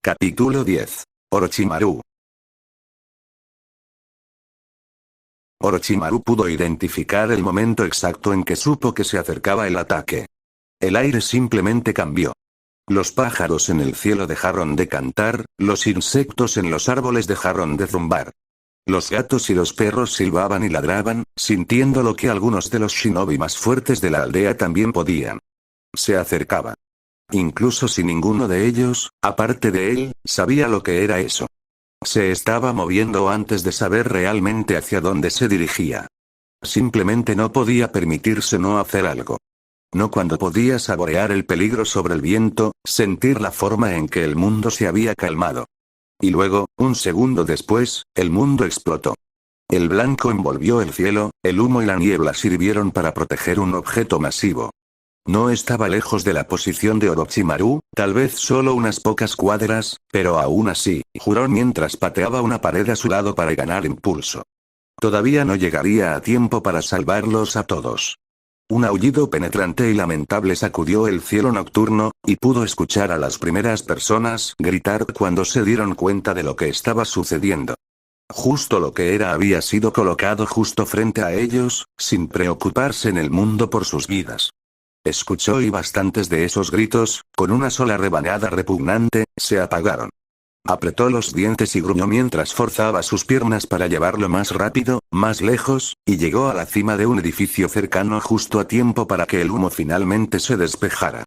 Capítulo 10. Orochimaru. Orochimaru pudo identificar el momento exacto en que supo que se acercaba el ataque. El aire simplemente cambió. Los pájaros en el cielo dejaron de cantar, los insectos en los árboles dejaron de zumbar. Los gatos y los perros silbaban y ladraban, sintiendo lo que algunos de los shinobi más fuertes de la aldea también podían. Se acercaba. Incluso si ninguno de ellos, aparte de él, sabía lo que era eso. Se estaba moviendo antes de saber realmente hacia dónde se dirigía. Simplemente no podía permitirse no hacer algo. No cuando podía saborear el peligro sobre el viento, sentir la forma en que el mundo se había calmado. Y luego, un segundo después, el mundo explotó. El blanco envolvió el cielo, el humo y la niebla sirvieron para proteger un objeto masivo. No estaba lejos de la posición de Orochimaru, tal vez solo unas pocas cuadras, pero aún así, juró mientras pateaba una pared a su lado para ganar impulso. Todavía no llegaría a tiempo para salvarlos a todos. Un aullido penetrante y lamentable sacudió el cielo nocturno, y pudo escuchar a las primeras personas gritar cuando se dieron cuenta de lo que estaba sucediendo. Justo lo que era había sido colocado justo frente a ellos, sin preocuparse en el mundo por sus vidas. Escuchó y bastantes de esos gritos, con una sola rebanada repugnante, se apagaron. Apretó los dientes y gruñó mientras forzaba sus piernas para llevarlo más rápido, más lejos, y llegó a la cima de un edificio cercano justo a tiempo para que el humo finalmente se despejara.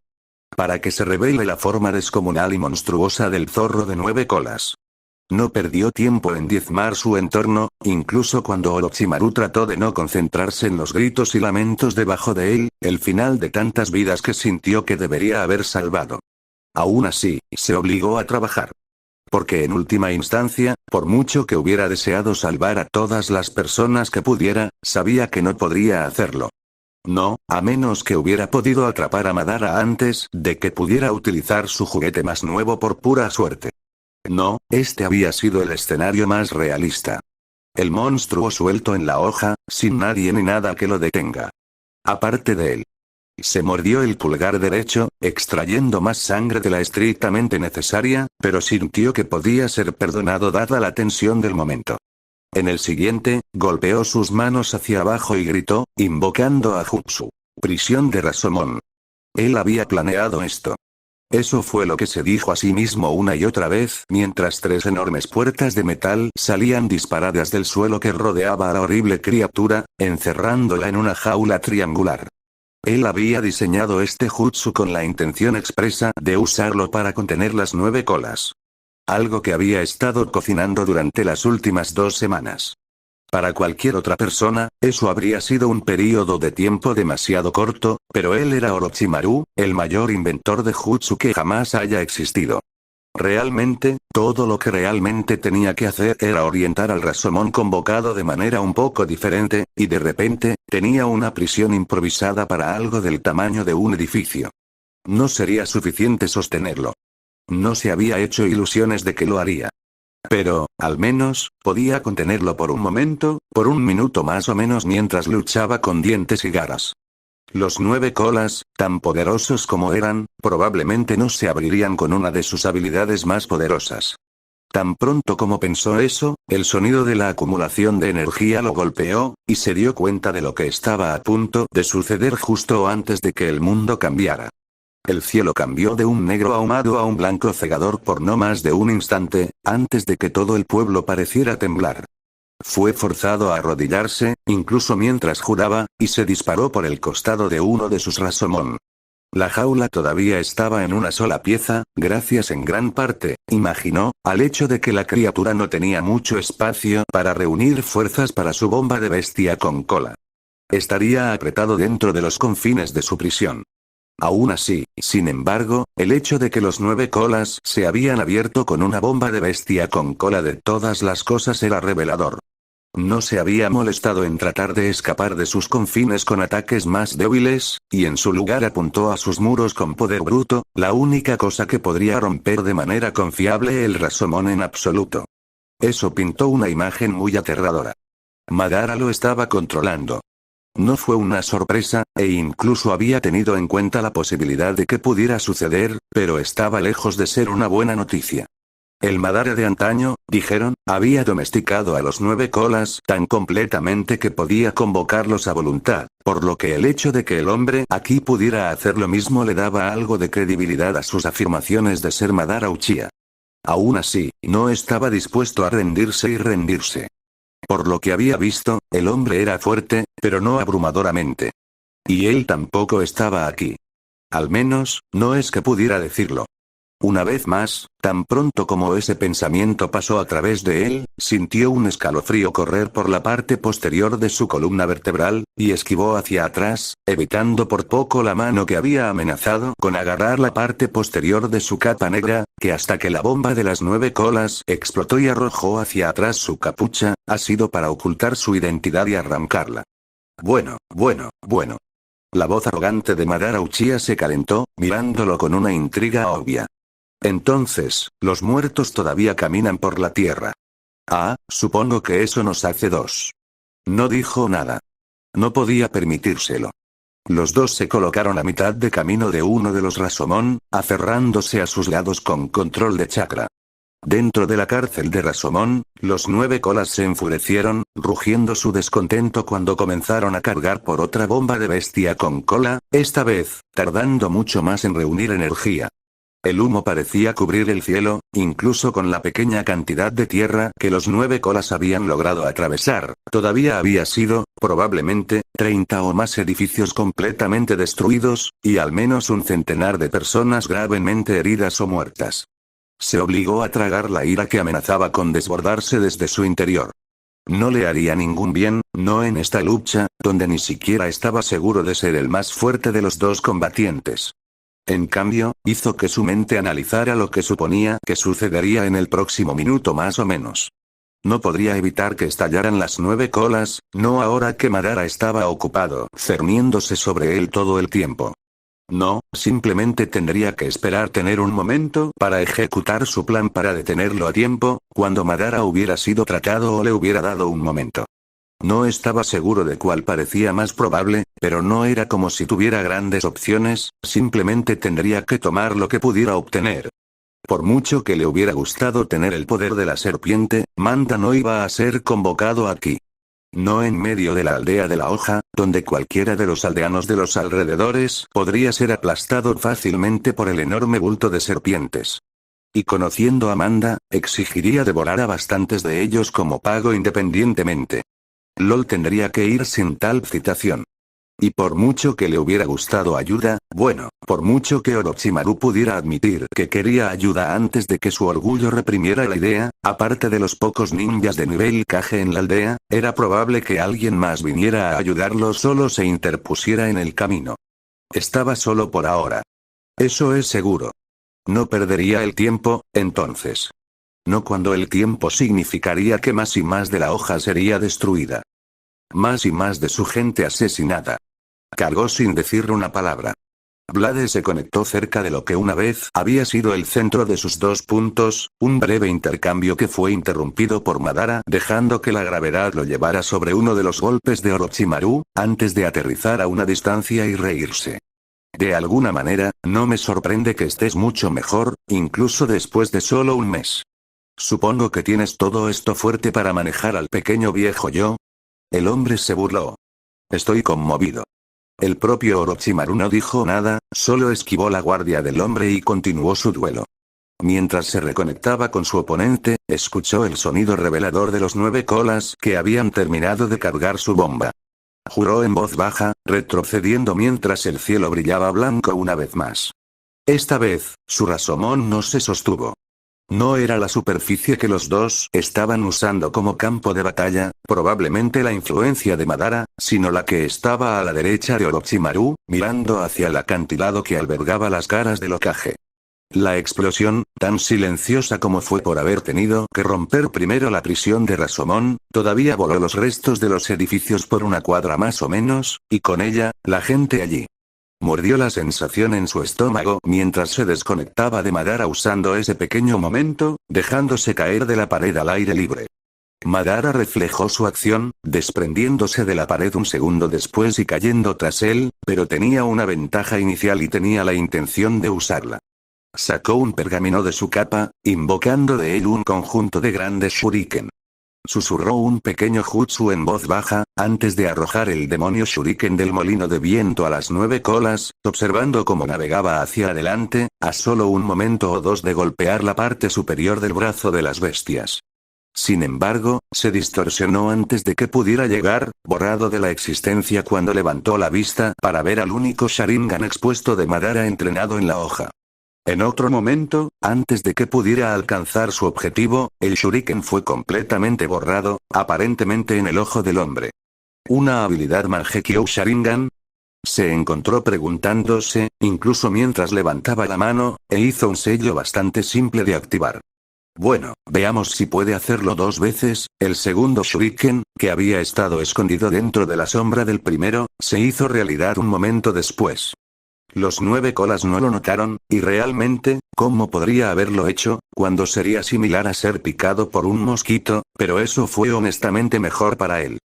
Para que se revele la forma descomunal y monstruosa del zorro de 9 colas. No perdió tiempo en diezmar su entorno, incluso cuando Orochimaru trató de no concentrarse en los gritos y lamentos debajo de él, el final de tantas vidas que sintió que debería haber salvado. Aún así, se obligó a trabajar. Porque en última instancia, por mucho que hubiera deseado salvar a todas las personas que pudiera, sabía que no podría hacerlo. No, a menos que hubiera podido atrapar a Madara antes de que pudiera utilizar su juguete más nuevo por pura suerte. No, este había sido el escenario más realista. El monstruo suelto en la hoja, sin nadie ni nada que lo detenga. Aparte de él. Se mordió el pulgar derecho, extrayendo más sangre de la estrictamente necesaria, pero sintió que podía ser perdonado dada la tensión del momento. En el siguiente, golpeó sus manos hacia abajo y gritó, invocando a Jutsu. Prisión de Rasomon. Él había planeado esto. Eso fue lo que se dijo a sí mismo una y otra vez, mientras 3 enormes puertas de metal salían disparadas del suelo que rodeaba a la horrible criatura, encerrándola en una jaula triangular. Él había diseñado este jutsu con la intención expresa de usarlo para contener las 9 colas. Algo que había estado cocinando durante las últimas 2 semanas. Para cualquier otra persona, eso habría sido un período de tiempo demasiado corto, pero él era Orochimaru, el mayor inventor de jutsu que jamás haya existido. Realmente, todo lo que realmente tenía que hacer era orientar al Rasomon convocado de manera un poco diferente, y de repente, tenía una prisión improvisada para algo del tamaño de un edificio. No sería suficiente sostenerlo. No se había hecho ilusiones de que lo haría. Pero, al menos, podía contenerlo por un momento, por un minuto más o menos mientras luchaba con dientes y garras. Los 9 colas, tan poderosos como eran, probablemente no se abrirían con una de sus habilidades más poderosas. Tan pronto como pensó eso, el sonido de la acumulación de energía lo golpeó, y se dio cuenta de lo que estaba a punto de suceder justo antes de que el mundo cambiara. El cielo cambió de un negro ahumado a un blanco cegador por no más de un instante, antes de que todo el pueblo pareciera temblar. Fue forzado a arrodillarse, incluso mientras juraba, y se disparó por el costado de uno de sus Rasomon. La jaula todavía estaba en una sola pieza, gracias en gran parte, imaginó, al hecho de que la criatura no tenía mucho espacio para reunir fuerzas para su bomba de bestia con cola. Estaría apretado dentro de los confines de su prisión. Aún así, sin embargo, el hecho de que los 9 colas se habían abierto con una bomba de bestia con cola de todas las cosas era revelador. No se había molestado en tratar de escapar de sus confines con ataques más débiles, y en su lugar apuntó a sus muros con poder bruto, la única cosa que podría romper de manera confiable el Rasomon en absoluto. Eso pintó una imagen muy aterradora. Madara lo estaba controlando. No fue una sorpresa, e incluso había tenido en cuenta la posibilidad de que pudiera suceder, pero estaba lejos de ser una buena noticia. El Madara de antaño, dijeron, había domesticado a los 9 colas tan completamente que podía convocarlos a voluntad, por lo que el hecho de que el hombre aquí pudiera hacer lo mismo le daba algo de credibilidad a sus afirmaciones de ser Madara Uchiha. Aún así, no estaba dispuesto a rendirse. Por lo que había visto, el hombre era fuerte, pero no abrumadoramente. Y él tampoco estaba aquí. Al menos, no es que pudiera decirlo. Una vez más, tan pronto como ese pensamiento pasó a través de él, sintió un escalofrío correr por la parte posterior de su columna vertebral, y esquivó hacia atrás, evitando por poco la mano que había amenazado con agarrar la parte posterior de su capa negra, que hasta que la bomba de las 9 colas explotó y arrojó hacia atrás su capucha, ha sido para ocultar su identidad y arrancarla. Bueno. La voz arrogante de Madara Uchiha se calentó, mirándolo con una intriga obvia. Entonces, los muertos todavía caminan por la tierra. Ah, supongo que eso nos hace 2. No dijo nada. No podía permitírselo. Los dos se colocaron a mitad de camino de uno de los Rashomon, aferrándose a sus lados con control de chakra. Dentro de la cárcel de Rashomon, los 9 colas se enfurecieron, rugiendo su descontento cuando comenzaron a cargar por otra bomba de bestia con cola, esta vez, tardando mucho más en reunir energía. El humo parecía cubrir el cielo, incluso con la pequeña cantidad de tierra que los 9 colas habían logrado atravesar, todavía había sido, probablemente, 30 o más edificios completamente destruidos, y al menos un centenar de personas gravemente heridas o muertas. Se obligó a tragar la ira que amenazaba con desbordarse desde su interior. No le haría ningún bien, no en esta lucha, donde ni siquiera estaba seguro de ser el más fuerte de los dos combatientes. En cambio, hizo que su mente analizara lo que suponía que sucedería en el próximo minuto más o menos. No podría evitar que estallaran las 9 colas, no ahora que Madara estaba ocupado, cerniéndose sobre él todo el tiempo. No, simplemente tendría que esperar tener un momento para ejecutar su plan para detenerlo a tiempo, cuando Madara hubiera sido tratado o le hubiera dado un momento. No estaba seguro de cuál parecía más probable, pero no era como si tuviera grandes opciones, simplemente tendría que tomar lo que pudiera obtener. Por mucho que le hubiera gustado tener el poder de la serpiente, Manta no iba a ser convocado aquí. No en medio de la aldea de la hoja, donde cualquiera de los aldeanos de los alrededores podría ser aplastado fácilmente por el enorme bulto de serpientes. Y conociendo a Manda, exigiría devorar a bastantes de ellos como pago independientemente. LOL tendría que ir sin tal citación. Y por mucho que le hubiera gustado ayuda, bueno, por mucho que Orochimaru pudiera admitir que quería ayuda antes de que su orgullo reprimiera la idea, aparte de los pocos ninjas de nivel Kage en la aldea, era probable que alguien más viniera a ayudarlo solo se interpusiera en el camino. Estaba solo por ahora. Eso es seguro. No perdería el tiempo, entonces. No cuando el tiempo significaría que más y más de la hoja sería destruida. Más y más de su gente asesinada. Cargó sin decir una palabra. Blade se conectó cerca de lo que una vez había sido el centro de sus 2 puntos, un breve intercambio que fue interrumpido por Madara dejando que la gravedad lo llevara sobre uno de los golpes de Orochimaru, antes de aterrizar a una distancia y reírse. De alguna manera, no me sorprende que estés mucho mejor, incluso después de solo un mes. Supongo que tienes todo esto fuerte para manejar al pequeño viejo yo. El hombre se burló. Estoy conmovido. El propio Orochimaru no dijo nada, solo esquivó la guardia del hombre y continuó su duelo. Mientras se reconectaba con su oponente, escuchó el sonido revelador de los 9 colas que habían terminado de cargar su bomba. Juró en voz baja, retrocediendo mientras el cielo brillaba blanco una vez más. Esta vez, su Rashomon no se sostuvo. No era la superficie que los dos estaban usando como campo de batalla, probablemente la influencia de Madara, sino la que estaba a la derecha de Orochimaru, mirando hacia el acantilado que albergaba las caras del Hokage. La explosión, tan silenciosa como fue por haber tenido que romper primero la prisión de Rashomon, todavía voló los restos de los edificios por una cuadra más o menos, y con ella, la gente allí. Mordió la sensación en su estómago mientras se desconectaba de Madara usando ese pequeño momento, dejándose caer de la pared al aire libre. Madara reflejó su acción, desprendiéndose de la pared un segundo después y cayendo tras él, pero tenía una ventaja inicial y tenía la intención de usarla. Sacó un pergamino de su capa, invocando de él un conjunto de grandes shuriken. Susurró un pequeño jutsu en voz baja, antes de arrojar el demonio shuriken del molino de viento a las 9 colas, observando cómo navegaba hacia adelante, a solo un momento o dos de golpear la parte superior del brazo de las bestias. Sin embargo, se distorsionó antes de que pudiera llegar, borrado de la existencia cuando levantó la vista para ver al único Sharingan expuesto de Madara entrenado en la hoja. En otro momento, antes de que pudiera alcanzar su objetivo, el shuriken fue completamente borrado, aparentemente en el ojo del hombre. ¿Una habilidad Mangekyo Sharingan? Se encontró preguntándose, incluso mientras levantaba la mano, e hizo un sello bastante simple de activar. Bueno, veamos si puede hacerlo 2 veces. El segundo shuriken, que había estado escondido dentro de la sombra del primero, se hizo realidad un momento después. Los 9 colas no lo notaron, y realmente, ¿cómo podría haberlo hecho, cuando sería similar a ser picado por un mosquito? Pero eso fue honestamente mejor para él.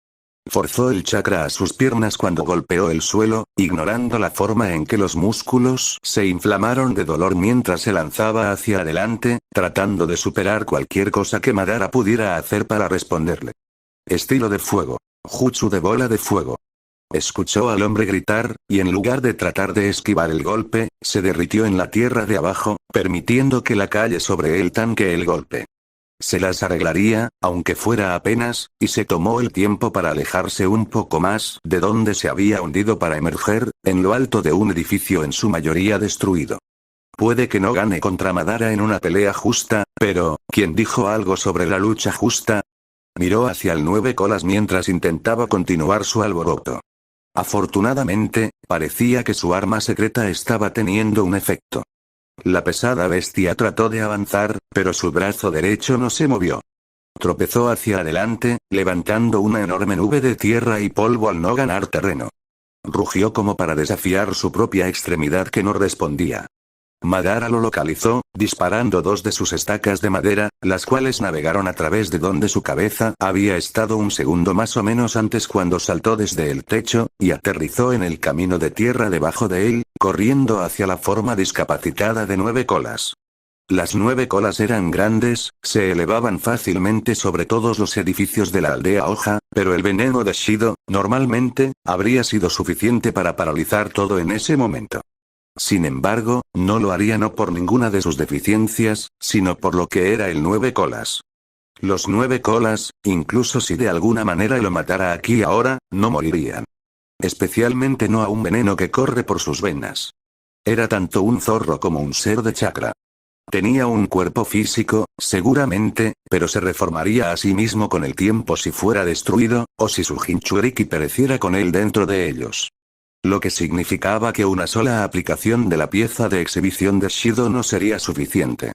Forzó el chakra a sus piernas cuando golpeó el suelo, ignorando la forma en que los músculos se inflamaron de dolor mientras se lanzaba hacia adelante, tratando de superar cualquier cosa que Madara pudiera hacer para responderle. Estilo de fuego. Jutsu de bola de fuego. Escuchó al hombre gritar, y en lugar de tratar de esquivar el golpe, se derritió en la tierra de abajo, permitiendo que la calle sobre él tanque el golpe. Se las arreglaría, aunque fuera apenas, y se tomó el tiempo para alejarse un poco más de donde se había hundido para emerger, en lo alto de un edificio en su mayoría destruido. Puede que no gane contra Madara en una pelea justa, pero, ¿quién dijo algo sobre la lucha justa? Miró hacia el 9 colas mientras intentaba continuar su alboroto. Afortunadamente, parecía que su arma secreta estaba teniendo un efecto. La pesada bestia trató de avanzar, pero su brazo derecho no se movió. Tropezó hacia adelante, levantando una enorme nube de tierra y polvo al no ganar terreno. Rugió como para desafiar su propia extremidad que no respondía. Madara lo localizó, disparando 2 de sus estacas de madera, las cuales navegaron a través de donde su cabeza había estado un segundo más o menos antes cuando saltó desde el techo, y aterrizó en el camino de tierra debajo de él, corriendo hacia la forma discapacitada de 9 colas. Las 9 colas eran grandes, se elevaban fácilmente sobre todos los edificios de la aldea Hoja, pero el veneno de Shido, normalmente, habría sido suficiente para paralizar todo en ese momento. Sin embargo, no lo haría no por ninguna de sus deficiencias, sino por lo que era el 9 colas. Los 9 colas, incluso si de alguna manera lo matara aquí y ahora, no morirían. Especialmente no a un veneno que corre por sus venas. Era tanto un zorro como un ser de chakra. Tenía un cuerpo físico, seguramente, pero se reformaría a sí mismo con el tiempo si fuera destruido, o si su Jinchuriki pereciera con él dentro de ellos. Lo que significaba que una sola aplicación de la pieza de exhibición de Shido no sería suficiente.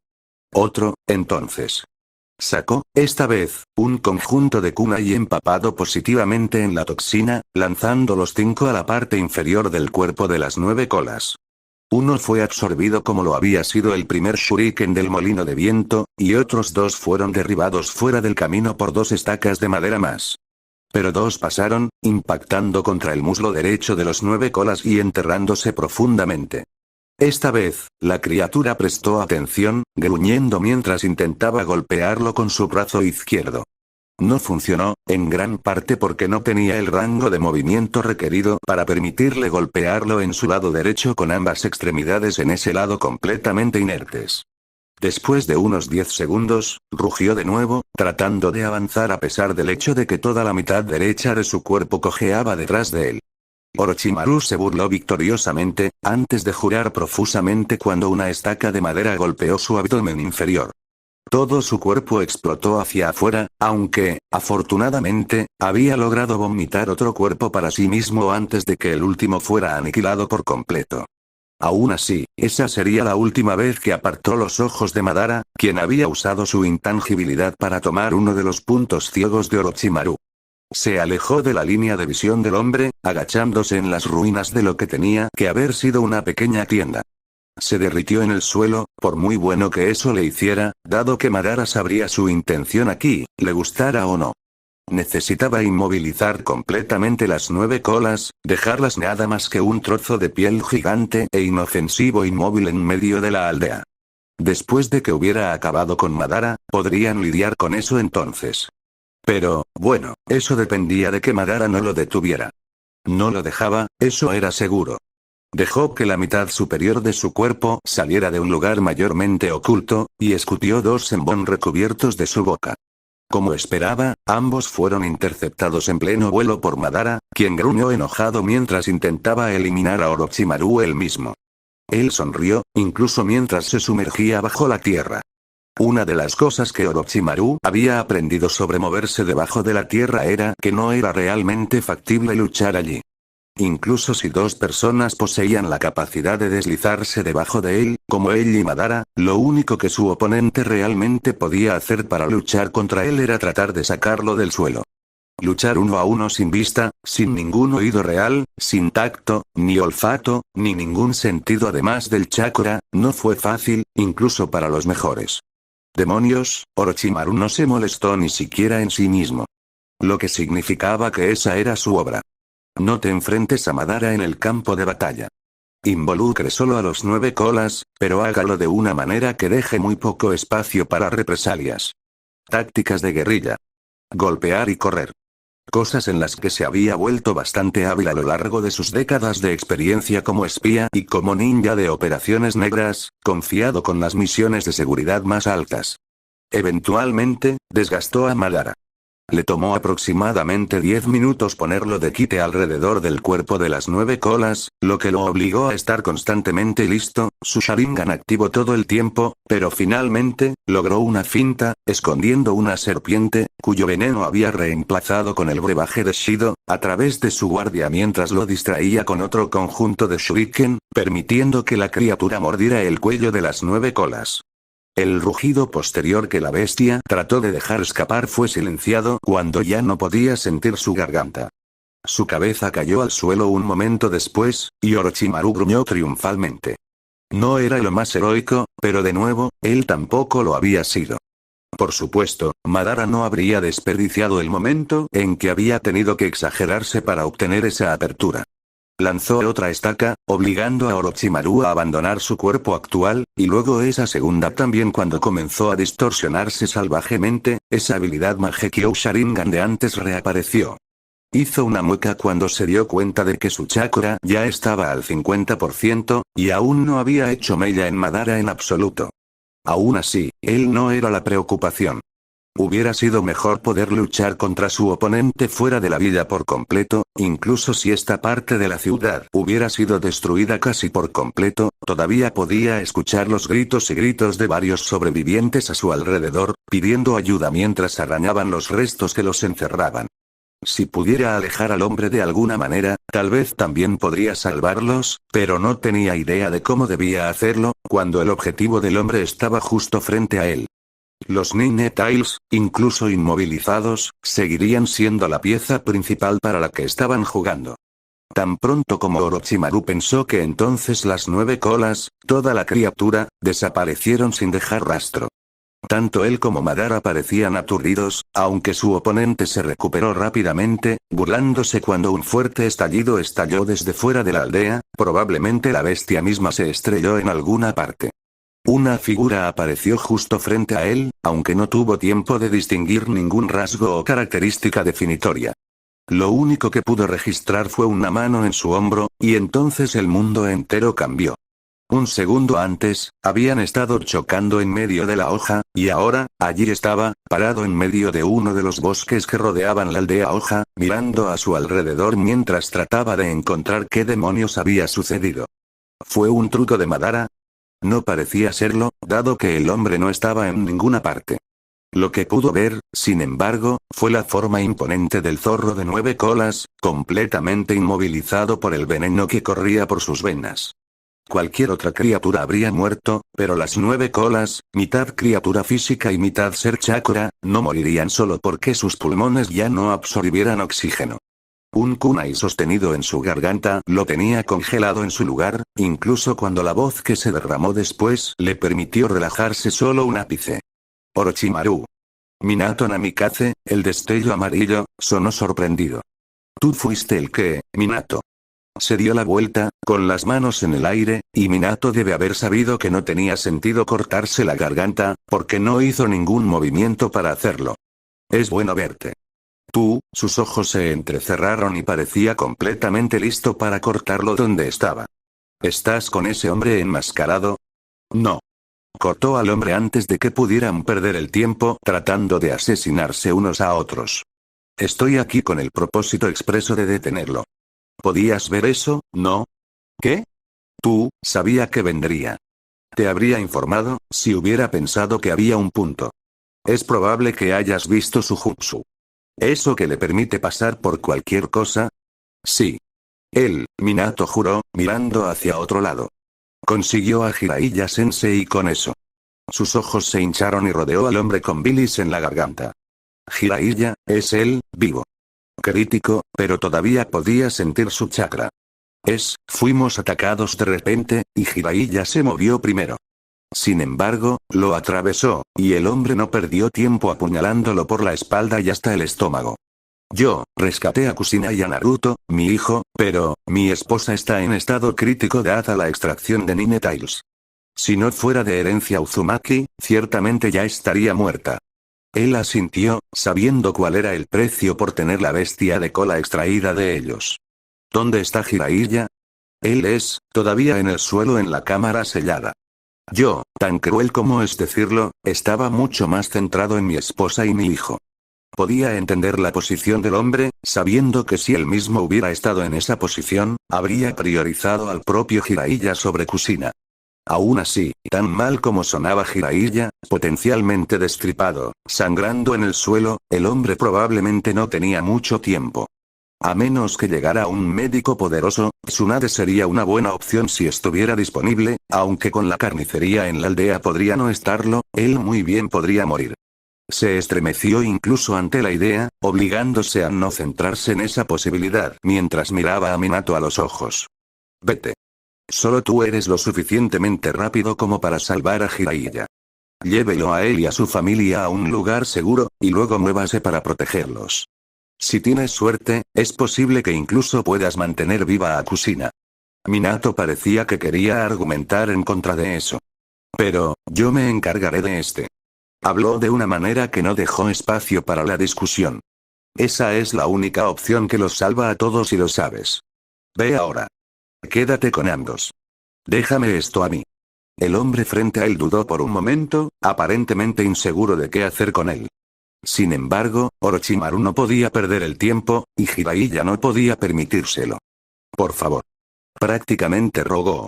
Otro, entonces. Sacó, esta vez, un conjunto de kunai empapado positivamente en la toxina, lanzando los 5 a la parte inferior del cuerpo de las 9 colas. Uno fue absorbido como lo había sido el primer shuriken del molino de viento, y otros 2 fueron derribados fuera del camino por 2 estacas de madera más. Pero 2 pasaron, impactando contra el muslo derecho de los 9 colas y enterrándose profundamente. Esta vez, la criatura prestó atención, gruñendo mientras intentaba golpearlo con su brazo izquierdo. No funcionó, en gran parte porque no tenía el rango de movimiento requerido para permitirle golpearlo en su lado derecho con ambas extremidades en ese lado completamente inertes. Después de unos 10 segundos, rugió de nuevo, tratando de avanzar a pesar del hecho de que toda la mitad derecha de su cuerpo cojeaba detrás de él. Orochimaru se burló victoriosamente, antes de jurar profusamente cuando una estaca de madera golpeó su abdomen inferior. Todo su cuerpo explotó hacia afuera, aunque, afortunadamente, había logrado vomitar otro cuerpo para sí mismo antes de que el último fuera aniquilado por completo. Aún así, esa sería la última vez que apartó los ojos de Madara, quien había usado su intangibilidad para tomar uno de los puntos ciegos de Orochimaru. Se alejó de la línea de visión del hombre, agachándose en las ruinas de lo que tenía que haber sido una pequeña tienda. Se derritió en el suelo, por muy bueno que eso le hiciera, dado que Madara sabría su intención aquí, le gustara o no. Necesitaba inmovilizar completamente las 9 colas, dejarlas nada más que un trozo de piel gigante e inofensivo inmóvil en medio de la aldea. Después de que hubiera acabado con Madara, podrían lidiar con eso entonces. Pero, bueno, eso dependía de que Madara no lo detuviera. No lo dejaba, eso era seguro. Dejó que la mitad superior de su cuerpo saliera de un lugar mayormente oculto, y escupió dos Senbon recubiertos de su boca. Como esperaba, ambos fueron interceptados en pleno vuelo por Madara, quien gruñó enojado mientras intentaba eliminar a Orochimaru él mismo. Él sonrió, incluso mientras se sumergía bajo la tierra. Una de las cosas que Orochimaru había aprendido sobre moverse debajo de la tierra era que no era realmente factible luchar allí. Incluso si dos personas poseían la capacidad de deslizarse debajo de él, como él y Madara, lo único que su oponente realmente podía hacer para luchar contra él era tratar de sacarlo del suelo. Luchar uno a uno sin vista, sin ningún oído real, sin tacto, ni olfato, ni ningún sentido además del chakra, no fue fácil, incluso para los mejores. Demonios, Orochimaru no se molestó ni siquiera en sí mismo. Lo que significaba que esa era su obra. No te enfrentes a Madara en el campo de batalla. Involucre solo a los 9 colas, pero hágalo de una manera que deje muy poco espacio para represalias. Tácticas de guerrilla. Golpear y correr. Cosas en las que se había vuelto bastante hábil a lo largo de sus décadas de experiencia como espía y como ninja de operaciones negras, confiado con las misiones de seguridad más altas. Eventualmente, desgastó a Madara. Le tomó aproximadamente 10 minutos ponerlo de quite alrededor del cuerpo de las 9 colas, lo que lo obligó a estar constantemente listo, su Sharingan activo todo el tiempo, pero finalmente, logró una finta, escondiendo una serpiente, cuyo veneno había reemplazado con el brebaje de Shido, a través de su guardia mientras lo distraía con otro conjunto de shuriken, permitiendo que la criatura mordiera el cuello de las 9 colas. El rugido posterior que la bestia trató de dejar escapar fue silenciado cuando ya no podía sentir su garganta. Su cabeza cayó al suelo un momento después, y Orochimaru gruñó triunfalmente. No era lo más heroico, pero de nuevo, él tampoco lo había sido. Por supuesto, Madara no habría desperdiciado el momento en que había tenido que exagerarse para obtener esa apertura. Lanzó otra estaca, obligando a Orochimaru a abandonar su cuerpo actual, y luego esa segunda también cuando comenzó a distorsionarse salvajemente, esa habilidad Mangekyou Sharingan de antes reapareció. Hizo una mueca cuando se dio cuenta de que su chakra ya estaba al 50%, y aún no había hecho mella en Madara en absoluto. Aún así, él no era la preocupación. Hubiera sido mejor poder luchar contra su oponente fuera de la villa por completo, incluso si esta parte de la ciudad hubiera sido destruida casi por completo, todavía podía escuchar los gritos y gritos de varios sobrevivientes a su alrededor, pidiendo ayuda mientras arañaban los restos que los encerraban. Si pudiera alejar al hombre de alguna manera, tal vez también podría salvarlos, pero no tenía idea de cómo debía hacerlo, cuando el objetivo del hombre estaba justo frente a él. Los Nine Tails, incluso inmovilizados, seguirían siendo la pieza principal para la que estaban jugando. Tan pronto como Orochimaru pensó que entonces las 9 colas, toda la criatura, desaparecieron sin dejar rastro. Tanto él como Madara parecían aturdidos, aunque su oponente se recuperó rápidamente, burlándose cuando un fuerte estallido estalló desde fuera de la aldea, probablemente la bestia misma se estrelló en alguna parte. Una figura apareció justo frente a él, aunque no tuvo tiempo de distinguir ningún rasgo o característica definitoria. Lo único que pudo registrar fue una mano en su hombro, y entonces el mundo entero cambió. Un segundo antes, habían estado chocando en medio de la hoja, y ahora, allí estaba, parado en medio de uno de los bosques que rodeaban la aldea hoja, mirando a su alrededor mientras trataba de encontrar qué demonios había sucedido. ¿Fue un truco de Madara? No parecía serlo, dado que el hombre no estaba en ninguna parte. Lo que pudo ver, sin embargo, fue la forma imponente del zorro de 9 colas, completamente inmovilizado por el veneno que corría por sus venas. Cualquier otra criatura habría muerto, pero las 9 colas, mitad criatura física y mitad ser chakra, no morirían solo porque sus pulmones ya no absorbieran oxígeno. Un kunai sostenido en su garganta lo tenía congelado en su lugar, incluso cuando la voz que se derramó después le permitió relajarse solo un ápice. Orochimaru. Minato Namikaze, el destello amarillo, sonó sorprendido. Tú fuiste el que, Minato. Se dio la vuelta, con las manos en el aire, y Minato debe haber sabido que no tenía sentido cortarse la garganta, porque no hizo ningún movimiento para hacerlo. Es bueno verte. Sus ojos se entrecerraron y parecía completamente listo para cortarlo donde estaba. ¿Estás con ese hombre enmascarado? No. Cortó al hombre antes de que pudieran perder el tiempo tratando de asesinarse unos a otros. Estoy aquí con el propósito expreso de detenerlo. ¿Podías ver eso, no? ¿Qué? Sabía que vendría. Te habría informado, si hubiera pensado que había un punto. Es probable que hayas visto su jutsu. ¿Eso que le permite pasar por cualquier cosa? Sí. Minato juró, mirando hacia otro lado. Consiguió a Jiraiya Sensei con eso. Sus ojos se hincharon y rodeó al hombre con bilis en la garganta. Jiraiya, es él, vivo. Crítico, pero todavía podía sentir su chakra. Fuimos atacados de repente, y Jiraiya se movió primero. Sin embargo, lo atravesó, y el hombre no perdió tiempo apuñalándolo por la espalda y hasta el estómago. Yo, rescaté a Kushina y a Naruto, mi hijo, pero, mi esposa está en estado crítico dada la extracción de Nine Tails. Si no fuera de herencia Uzumaki, ciertamente ya estaría muerta. Él asintió, sabiendo cuál era el precio por tener la bestia de cola extraída de ellos. ¿Dónde está Jiraiya? Él todavía en el suelo en la cámara sellada. Yo, tan cruel como es decirlo, estaba mucho más centrado en mi esposa y mi hijo. Podía entender la posición del hombre, sabiendo que si él mismo hubiera estado en esa posición, habría priorizado al propio Jiraiya sobre Kushina. Aún así, tan mal como sonaba Jiraiya, potencialmente destripado, sangrando en el suelo, el hombre probablemente no tenía mucho tiempo. A menos que llegara un médico poderoso, Tsunade sería una buena opción si estuviera disponible, aunque con la carnicería en la aldea podría no estarlo, él muy bien podría morir. Se estremeció incluso ante la idea, obligándose a no centrarse en esa posibilidad mientras miraba a Minato a los ojos. Vete. Solo tú eres lo suficientemente rápido como para salvar a Jiraiya. Llévelo a él y a su familia a un lugar seguro, y luego muévase para protegerlos. Si tienes suerte, es posible que incluso puedas mantener viva a Kushina. Minato parecía que quería argumentar en contra de eso. Pero, yo me encargaré de este. Habló de una manera que no dejó espacio para la discusión. Esa es la única opción que los salva a todos y lo sabes. Ve ahora. Quédate con ambos. Déjame esto a mí. El hombre frente a él dudó por un momento, aparentemente inseguro de qué hacer con él. Sin embargo, Orochimaru no podía perder el tiempo, y Jiraiya no podía permitírselo. Por favor. Prácticamente rogó.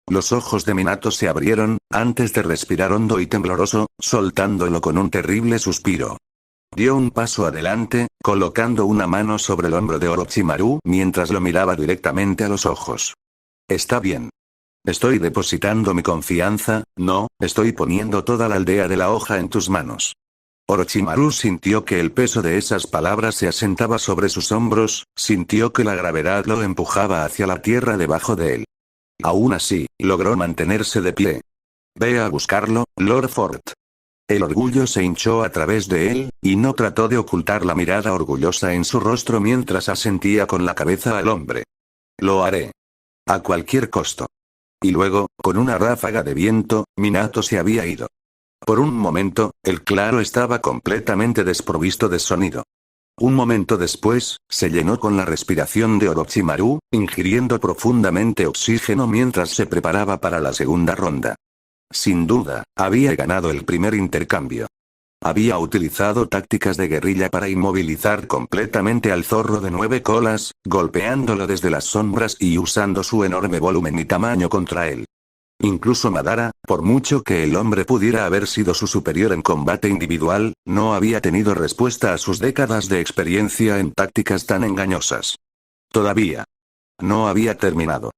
Los ojos de Minato se abrieron, antes de respirar hondo y tembloroso, soltándolo con un terrible suspiro. Dio un paso adelante, colocando una mano sobre el hombro de Orochimaru mientras lo miraba directamente a los ojos. Está bien. Estoy depositando mi confianza, no, estoy poniendo toda la aldea de la hoja en tus manos. Orochimaru sintió que el peso de esas palabras se asentaba sobre sus hombros, sintió que la gravedad lo empujaba hacia la tierra debajo de él. Aún así, logró mantenerse de pie. Ve a buscarlo, Lord Ford. El orgullo se hinchó a través de él, y no trató de ocultar la mirada orgullosa en su rostro mientras asentía con la cabeza al hombre. Lo haré. A cualquier costo. Y luego, con una ráfaga de viento, Minato se había ido. Por un momento, el claro estaba completamente desprovisto de sonido. Un momento después, se llenó con la respiración de Orochimaru, ingiriendo profundamente oxígeno mientras se preparaba para la segunda ronda. Sin duda, había ganado el primer intercambio. Había utilizado tácticas de guerrilla para inmovilizar completamente al zorro de 9 colas, golpeándolo desde las sombras y usando su enorme volumen y tamaño contra él. Incluso Madara, por mucho que el hombre pudiera haber sido su superior en combate individual, no había tenido respuesta a sus décadas de experiencia en tácticas tan engañosas. Todavía. No había terminado.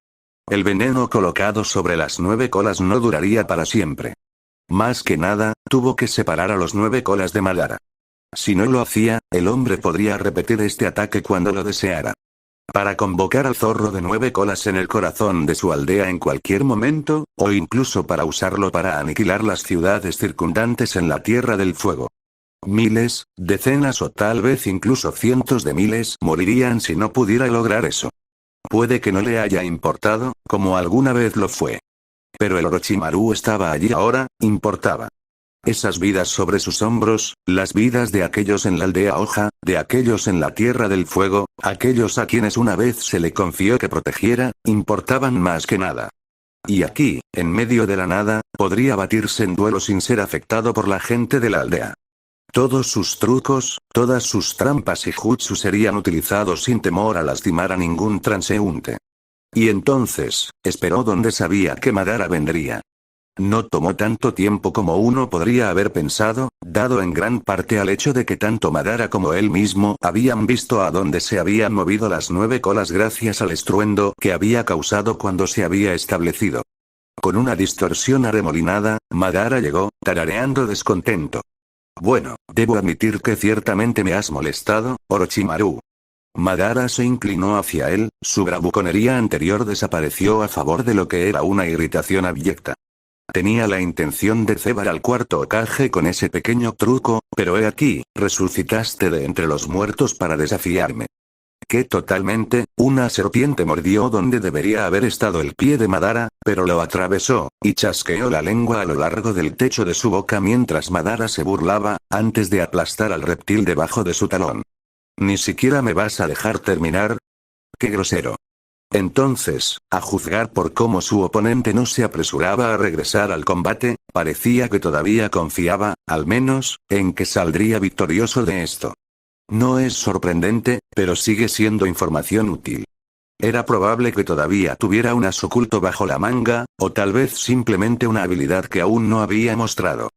El veneno colocado sobre las 9 colas no duraría para siempre. Más que nada, tuvo que separar a los 9 colas de Madara. Si no lo hacía, el hombre podría repetir este ataque cuando lo deseara. Para convocar al zorro de 9 colas en el corazón de su aldea en cualquier momento, o incluso para usarlo para aniquilar las ciudades circundantes en la Tierra del Fuego. Miles, decenas o tal vez incluso cientos de miles morirían si no pudiera lograr eso. Puede que no le haya importado, como alguna vez lo fue. Pero el Orochimaru estaba allí ahora, importaba. Esas vidas sobre sus hombros, las vidas de aquellos en la aldea Hoja, de aquellos en la Tierra del Fuego, aquellos a quienes una vez se le confió que protegiera, importaban más que nada. Y aquí, en medio de la nada, podría batirse en duelo sin ser afectado por la gente de la aldea. Todos sus trucos, todas sus trampas y jutsu serían utilizados sin temor a lastimar a ningún transeúnte. Y entonces, esperó donde sabía que Madara vendría. No tomó tanto tiempo como uno podría haber pensado, dado en gran parte al hecho de que tanto Madara como él mismo habían visto a dónde se habían movido las 9 colas gracias al estruendo que había causado cuando se había establecido. Con una distorsión arremolinada, Madara llegó, tarareando descontento. Bueno, debo admitir que ciertamente me has molestado, Orochimaru. Madara se inclinó hacia él, su bravuconería anterior desapareció a favor de lo que era una irritación abyecta. Tenía la intención de cebar al cuarto Hokage con ese pequeño truco, pero he aquí, resucitaste de entre los muertos para desafiarme. Que totalmente, una serpiente mordió donde debería haber estado el pie de Madara, pero lo atravesó, y chasqueó la lengua a lo largo del techo de su boca mientras Madara se burlaba, antes de aplastar al reptil debajo de su talón. ¿Ni siquiera me vas a dejar terminar? ¡Qué grosero! Entonces, a juzgar por cómo su oponente no se apresuraba a regresar al combate, parecía que todavía confiaba, al menos, en que saldría victorioso de esto. No es sorprendente, pero sigue siendo información útil. Era probable que todavía tuviera un as oculto bajo la manga, o tal vez simplemente una habilidad que aún no había mostrado.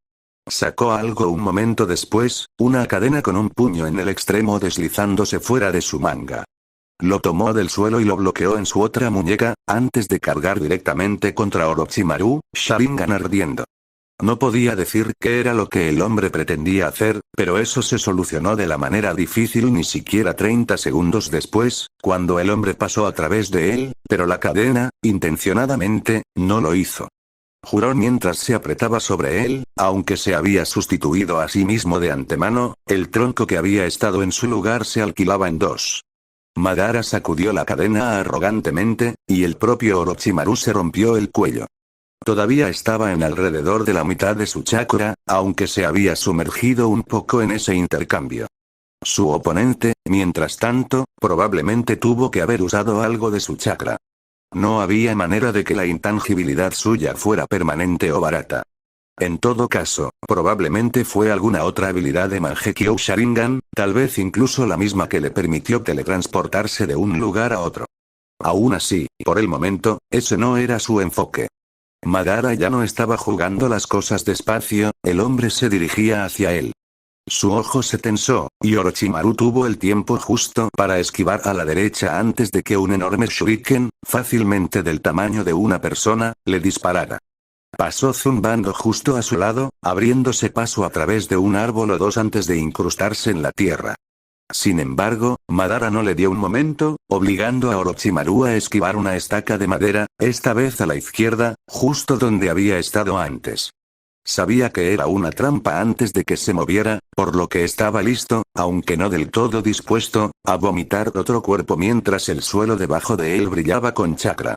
Sacó algo un momento después, una cadena con un puño en el extremo deslizándose fuera de su manga. Lo tomó del suelo y lo bloqueó en su otra muñeca, antes de cargar directamente contra Orochimaru, Sharingan ardiendo. No podía decir qué era lo que el hombre pretendía hacer, pero eso se solucionó de la manera difícil ni siquiera 30 segundos después, cuando el hombre pasó a través de él, pero la cadena, intencionadamente, no lo hizo. Juró mientras se apretaba sobre él, aunque se había sustituido a sí mismo de antemano, el tronco que había estado en su lugar se alquilaba en dos. Madara sacudió la cadena arrogantemente, y el propio Orochimaru se rompió el cuello. Todavía estaba en alrededor de la mitad de su chakra, aunque se había sumergido un poco en ese intercambio. Su oponente, mientras tanto, probablemente tuvo que haber usado algo de su chakra. No había manera de que la intangibilidad suya fuera permanente o barata. En todo caso, probablemente fue alguna otra habilidad de Mangekyo Sharingan, tal vez incluso la misma que le permitió teletransportarse de un lugar a otro. Aún así, por el momento, ese no era su enfoque. Madara ya no estaba jugando las cosas despacio, el hombre se dirigía hacia él. Su ojo se tensó, y Orochimaru tuvo el tiempo justo para esquivar a la derecha antes de que un enorme shuriken, fácilmente del tamaño de una persona, le disparara. Pasó zumbando justo a su lado, abriéndose paso a través de un árbol o dos antes de incrustarse en la tierra. Sin embargo, Madara no le dio un momento, obligando a Orochimaru a esquivar una estaca de madera, esta vez a la izquierda, justo donde había estado antes. Sabía que era una trampa antes de que se moviera, por lo que estaba listo, aunque no del todo dispuesto, a vomitar otro cuerpo mientras el suelo debajo de él brillaba con chakra.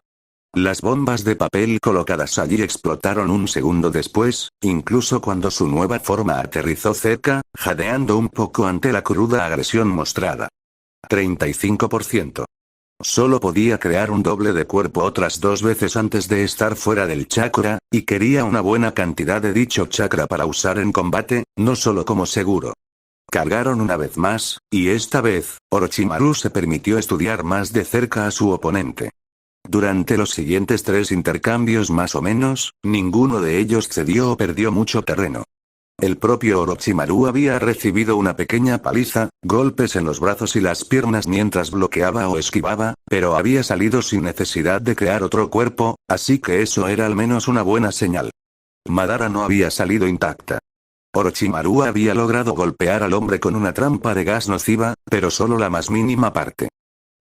Las bombas de papel colocadas allí explotaron un segundo después, incluso cuando su nueva forma aterrizó cerca, jadeando un poco ante la cruda agresión mostrada. 35%. Solo podía crear un doble de cuerpo otras 2 veces antes de estar fuera del chakra, y quería una buena cantidad de dicho chakra para usar en combate, no solo como seguro. Cargaron una vez más, y esta vez, Orochimaru se permitió estudiar más de cerca a su oponente. Durante los siguientes 3 intercambios más o menos, ninguno de ellos cedió o perdió mucho terreno. El propio Orochimaru había recibido una pequeña paliza, golpes en los brazos y las piernas mientras bloqueaba o esquivaba, pero había salido sin necesidad de crear otro cuerpo, así que eso era al menos una buena señal. Madara no había salido intacta. Orochimaru había logrado golpear al hombre con una trampa de gas nociva, pero solo la más mínima parte.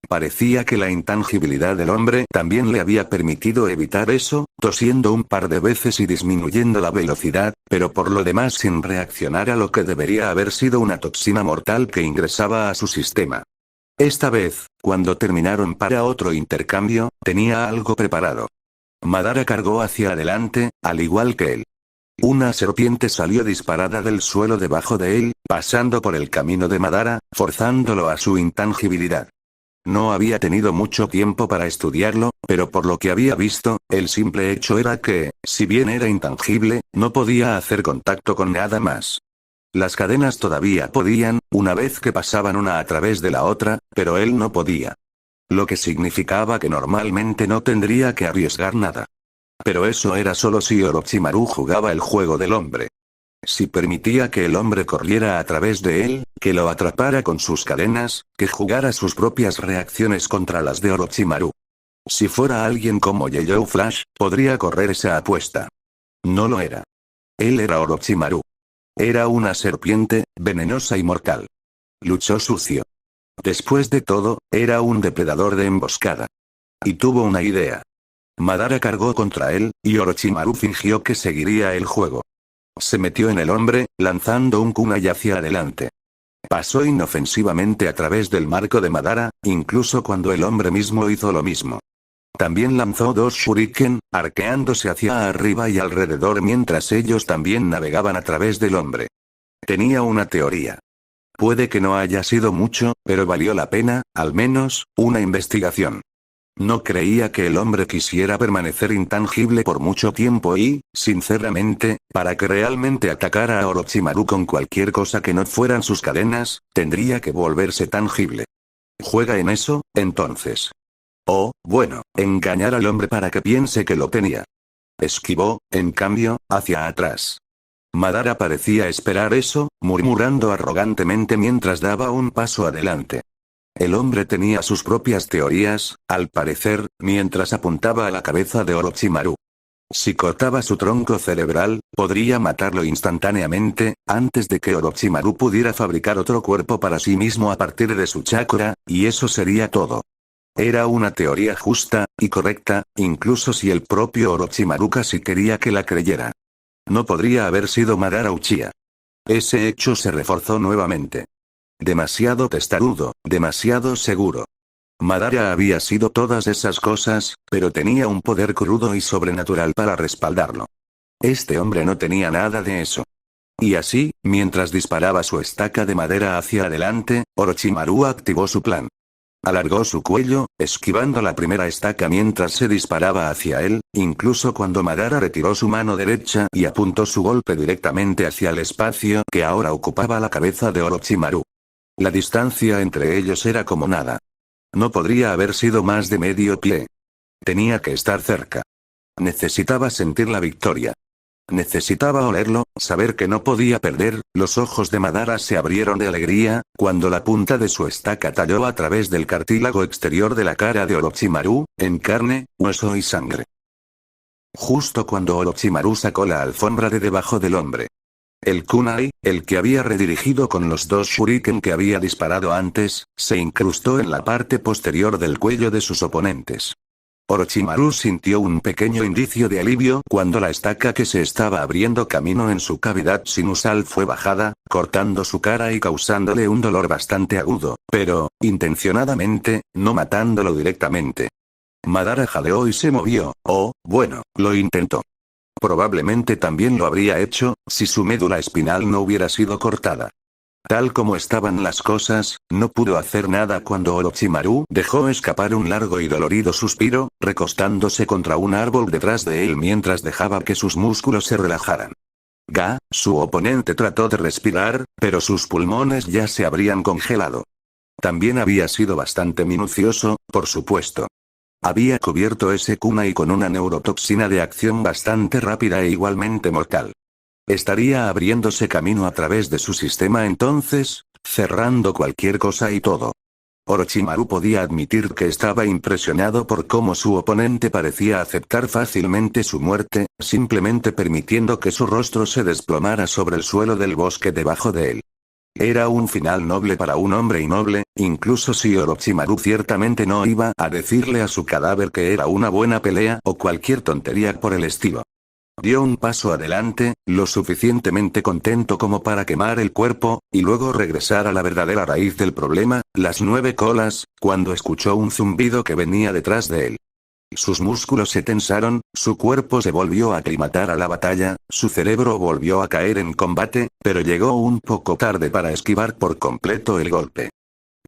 Parecía que la intangibilidad del hombre también le había permitido evitar eso, tosiendo un par de veces y disminuyendo la velocidad, pero por lo demás sin reaccionar a lo que debería haber sido una toxina mortal que ingresaba a su sistema. Esta vez, cuando terminaron para otro intercambio, tenía algo preparado. Madara cargó hacia adelante, al igual que él. Una serpiente salió disparada del suelo debajo de él, pasando por el camino de Madara, forzándolo a su intangibilidad. No había tenido mucho tiempo para estudiarlo, pero por lo que había visto, el simple hecho era que, si bien era intangible, no podía hacer contacto con nada más. Las cadenas todavía podían, una vez que pasaban una a través de la otra, pero él no podía. Lo que significaba que normalmente no tendría que arriesgar nada. Pero eso era solo si Orochimaru jugaba el juego del hombre. Si permitía que el hombre corriera a través de él, que lo atrapara con sus cadenas, que jugara sus propias reacciones contra las de Orochimaru. Si fuera alguien como Yellow Flash, podría correr esa apuesta. No lo era. Él era Orochimaru. Era una serpiente, venenosa y mortal. Luchó sucio. Después de todo, era un depredador de emboscada. Y tuvo una idea. Madara cargó contra él, y Orochimaru fingió que seguiría el juego. Se metió en el hombre, lanzando un kunai hacia adelante. Pasó inofensivamente a través del marco de Madara, incluso cuando el hombre mismo hizo lo mismo. También lanzó dos shuriken, arqueándose hacia arriba y alrededor mientras ellos también navegaban a través del hombre. Tenía una teoría. Puede que no haya sido mucho, pero valió la pena, al menos, una investigación. No creía que el hombre quisiera permanecer intangible por mucho tiempo y, sinceramente, para que realmente atacara a Orochimaru con cualquier cosa que no fueran sus cadenas, tendría que volverse tangible. ¿Juega en eso, entonces? Oh, bueno, engañar al hombre para que piense que lo tenía. Esquivó, en cambio, hacia atrás. Madara parecía esperar eso, murmurando arrogantemente mientras daba un paso adelante. El hombre tenía sus propias teorías, al parecer, mientras apuntaba a la cabeza de Orochimaru. Si cortaba su tronco cerebral, podría matarlo instantáneamente, antes de que Orochimaru pudiera fabricar otro cuerpo para sí mismo a partir de su chakra, y eso sería todo. Era una teoría justa, y correcta, incluso si el propio Orochimaru casi quería que la creyera. No podría haber sido Madara Uchiha. Ese hecho se reforzó nuevamente. Demasiado testarudo, demasiado seguro. Madara había sido todas esas cosas, pero tenía un poder crudo y sobrenatural para respaldarlo. Este hombre no tenía nada de eso. Y así, mientras disparaba su estaca de madera hacia adelante, Orochimaru activó su plan. Alargó su cuello, esquivando la primera estaca mientras se disparaba hacia él, incluso cuando Madara retiró su mano derecha y apuntó su golpe directamente hacia el espacio que ahora ocupaba la cabeza de Orochimaru. La distancia entre ellos era como nada. No podría haber sido más de medio pie. Tenía que estar cerca. Necesitaba sentir la victoria. Necesitaba olerlo, saber que no podía perder. Los ojos de Madara se abrieron de alegría, cuando la punta de su estaca talló a través del cartílago exterior de la cara de Orochimaru, en carne, hueso y sangre. Justo cuando Orochimaru sacó la alfombra de debajo del hombre. El kunai, el que había redirigido con los dos shuriken que había disparado antes, se incrustó en la parte posterior del cuello de sus oponentes. Orochimaru sintió un pequeño indicio de alivio cuando la estaca que se estaba abriendo camino en su cavidad sinusal fue bajada, cortando su cara y causándole un dolor bastante agudo, pero, intencionadamente, no matándolo directamente. Madara jadeó y se movió, bueno, lo intentó. Probablemente también lo habría hecho, si su médula espinal no hubiera sido cortada. Tal como estaban las cosas, no pudo hacer nada cuando Orochimaru dejó escapar un largo y dolorido suspiro, recostándose contra un árbol detrás de él mientras dejaba que sus músculos se relajaran. Su oponente trató de respirar, pero sus pulmones ya se habrían congelado. También había sido bastante minucioso, por supuesto. Había cubierto ese kunai con una neurotoxina de acción bastante rápida e igualmente mortal. Estaría abriéndose camino a través de su sistema entonces, cerrando cualquier cosa y todo. Orochimaru podía admitir que estaba impresionado por cómo su oponente parecía aceptar fácilmente su muerte, simplemente permitiendo que su rostro se desplomara sobre el suelo del bosque debajo de él. Era un final noble para un hombre innoble, incluso si Orochimaru ciertamente no iba a decirle a su cadáver que era una buena pelea o cualquier tontería por el estilo. Dio un paso adelante, lo suficientemente contento como para quemar el cuerpo, y luego regresar a la verdadera raíz del problema, las 9 colas, cuando escuchó un zumbido que venía detrás de él. Sus músculos se tensaron, su cuerpo se volvió a aclimatar a la batalla, su cerebro volvió a caer en combate, pero llegó un poco tarde para esquivar por completo el golpe.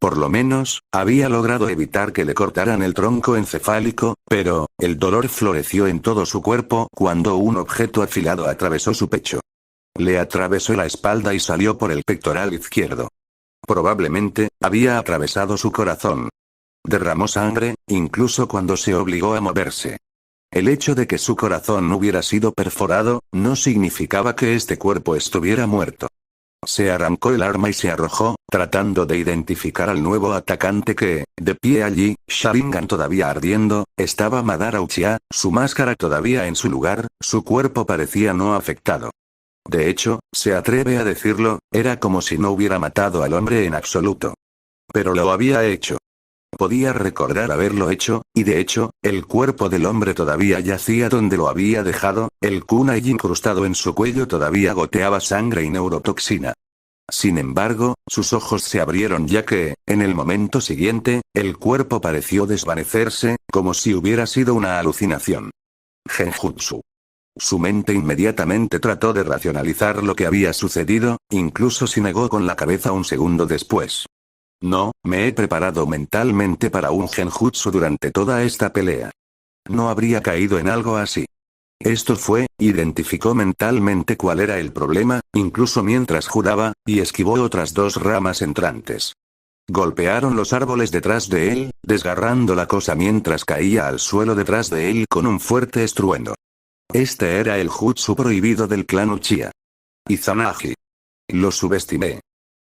Por lo menos, había logrado evitar que le cortaran el tronco encefálico, pero, el dolor floreció en todo su cuerpo cuando un objeto afilado atravesó su pecho. Le atravesó la espalda y salió por el pectoral izquierdo. Probablemente, había atravesado su corazón. Derramó sangre, incluso cuando se obligó a moverse. El hecho de que su corazón hubiera sido perforado, no significaba que este cuerpo estuviera muerto. Se arrancó el arma y se arrojó, tratando de identificar al nuevo atacante que, de pie allí, Sharingan todavía ardiendo, estaba Madara Uchiha, su máscara todavía en su lugar, su cuerpo parecía no afectado. De hecho, se atreve a decirlo, era como si no hubiera matado al hombre en absoluto. Pero lo había hecho. Podía recordar haberlo hecho, y de hecho, el cuerpo del hombre todavía yacía donde lo había dejado, el kunai incrustado en su cuello todavía goteaba sangre y neurotoxina. Sin embargo, sus ojos se abrieron ya que, en el momento siguiente, el cuerpo pareció desvanecerse, como si hubiera sido una alucinación. Genjutsu. Su mente inmediatamente trató de racionalizar lo que había sucedido, incluso se negó con la cabeza un segundo después. No, me he preparado mentalmente para un genjutsu durante toda esta pelea. No habría caído en algo así. Esto fue, identificó mentalmente cuál era el problema, incluso mientras juraba, y esquivó otras 2 ramas entrantes. Golpearon los árboles detrás de él, desgarrando la cosa mientras caía al suelo detrás de él con un fuerte estruendo. Este era el jutsu prohibido del clan Uchiha. Izanagi. Lo subestimé.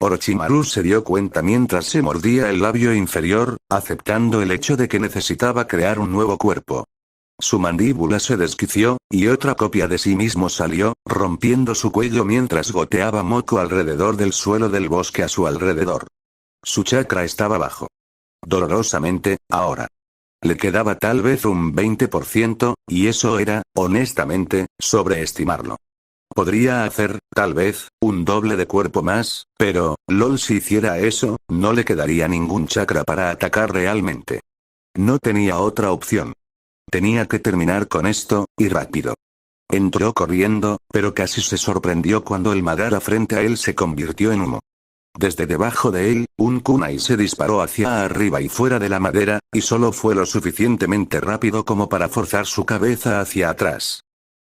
Orochimaru se dio cuenta mientras se mordía el labio inferior, aceptando el hecho de que necesitaba crear un nuevo cuerpo. Su mandíbula se desquició, y otra copia de sí mismo salió, rompiendo su cuello mientras goteaba moco alrededor del suelo del bosque a su alrededor. Su chakra estaba bajo. Dolorosamente, ahora. Le quedaba tal vez un 20%, y eso era, honestamente, sobreestimarlo. Podría hacer, tal vez, un doble de cuerpo más, pero, LOL, si hiciera eso, no le quedaría ningún chakra para atacar realmente. No tenía otra opción. Tenía que terminar con esto, y rápido. Entró corriendo, pero casi se sorprendió cuando el Madara frente a él se convirtió en humo. Desde debajo de él, un kunai se disparó hacia arriba y fuera de la madera, y solo fue lo suficientemente rápido como para forzar su cabeza hacia atrás.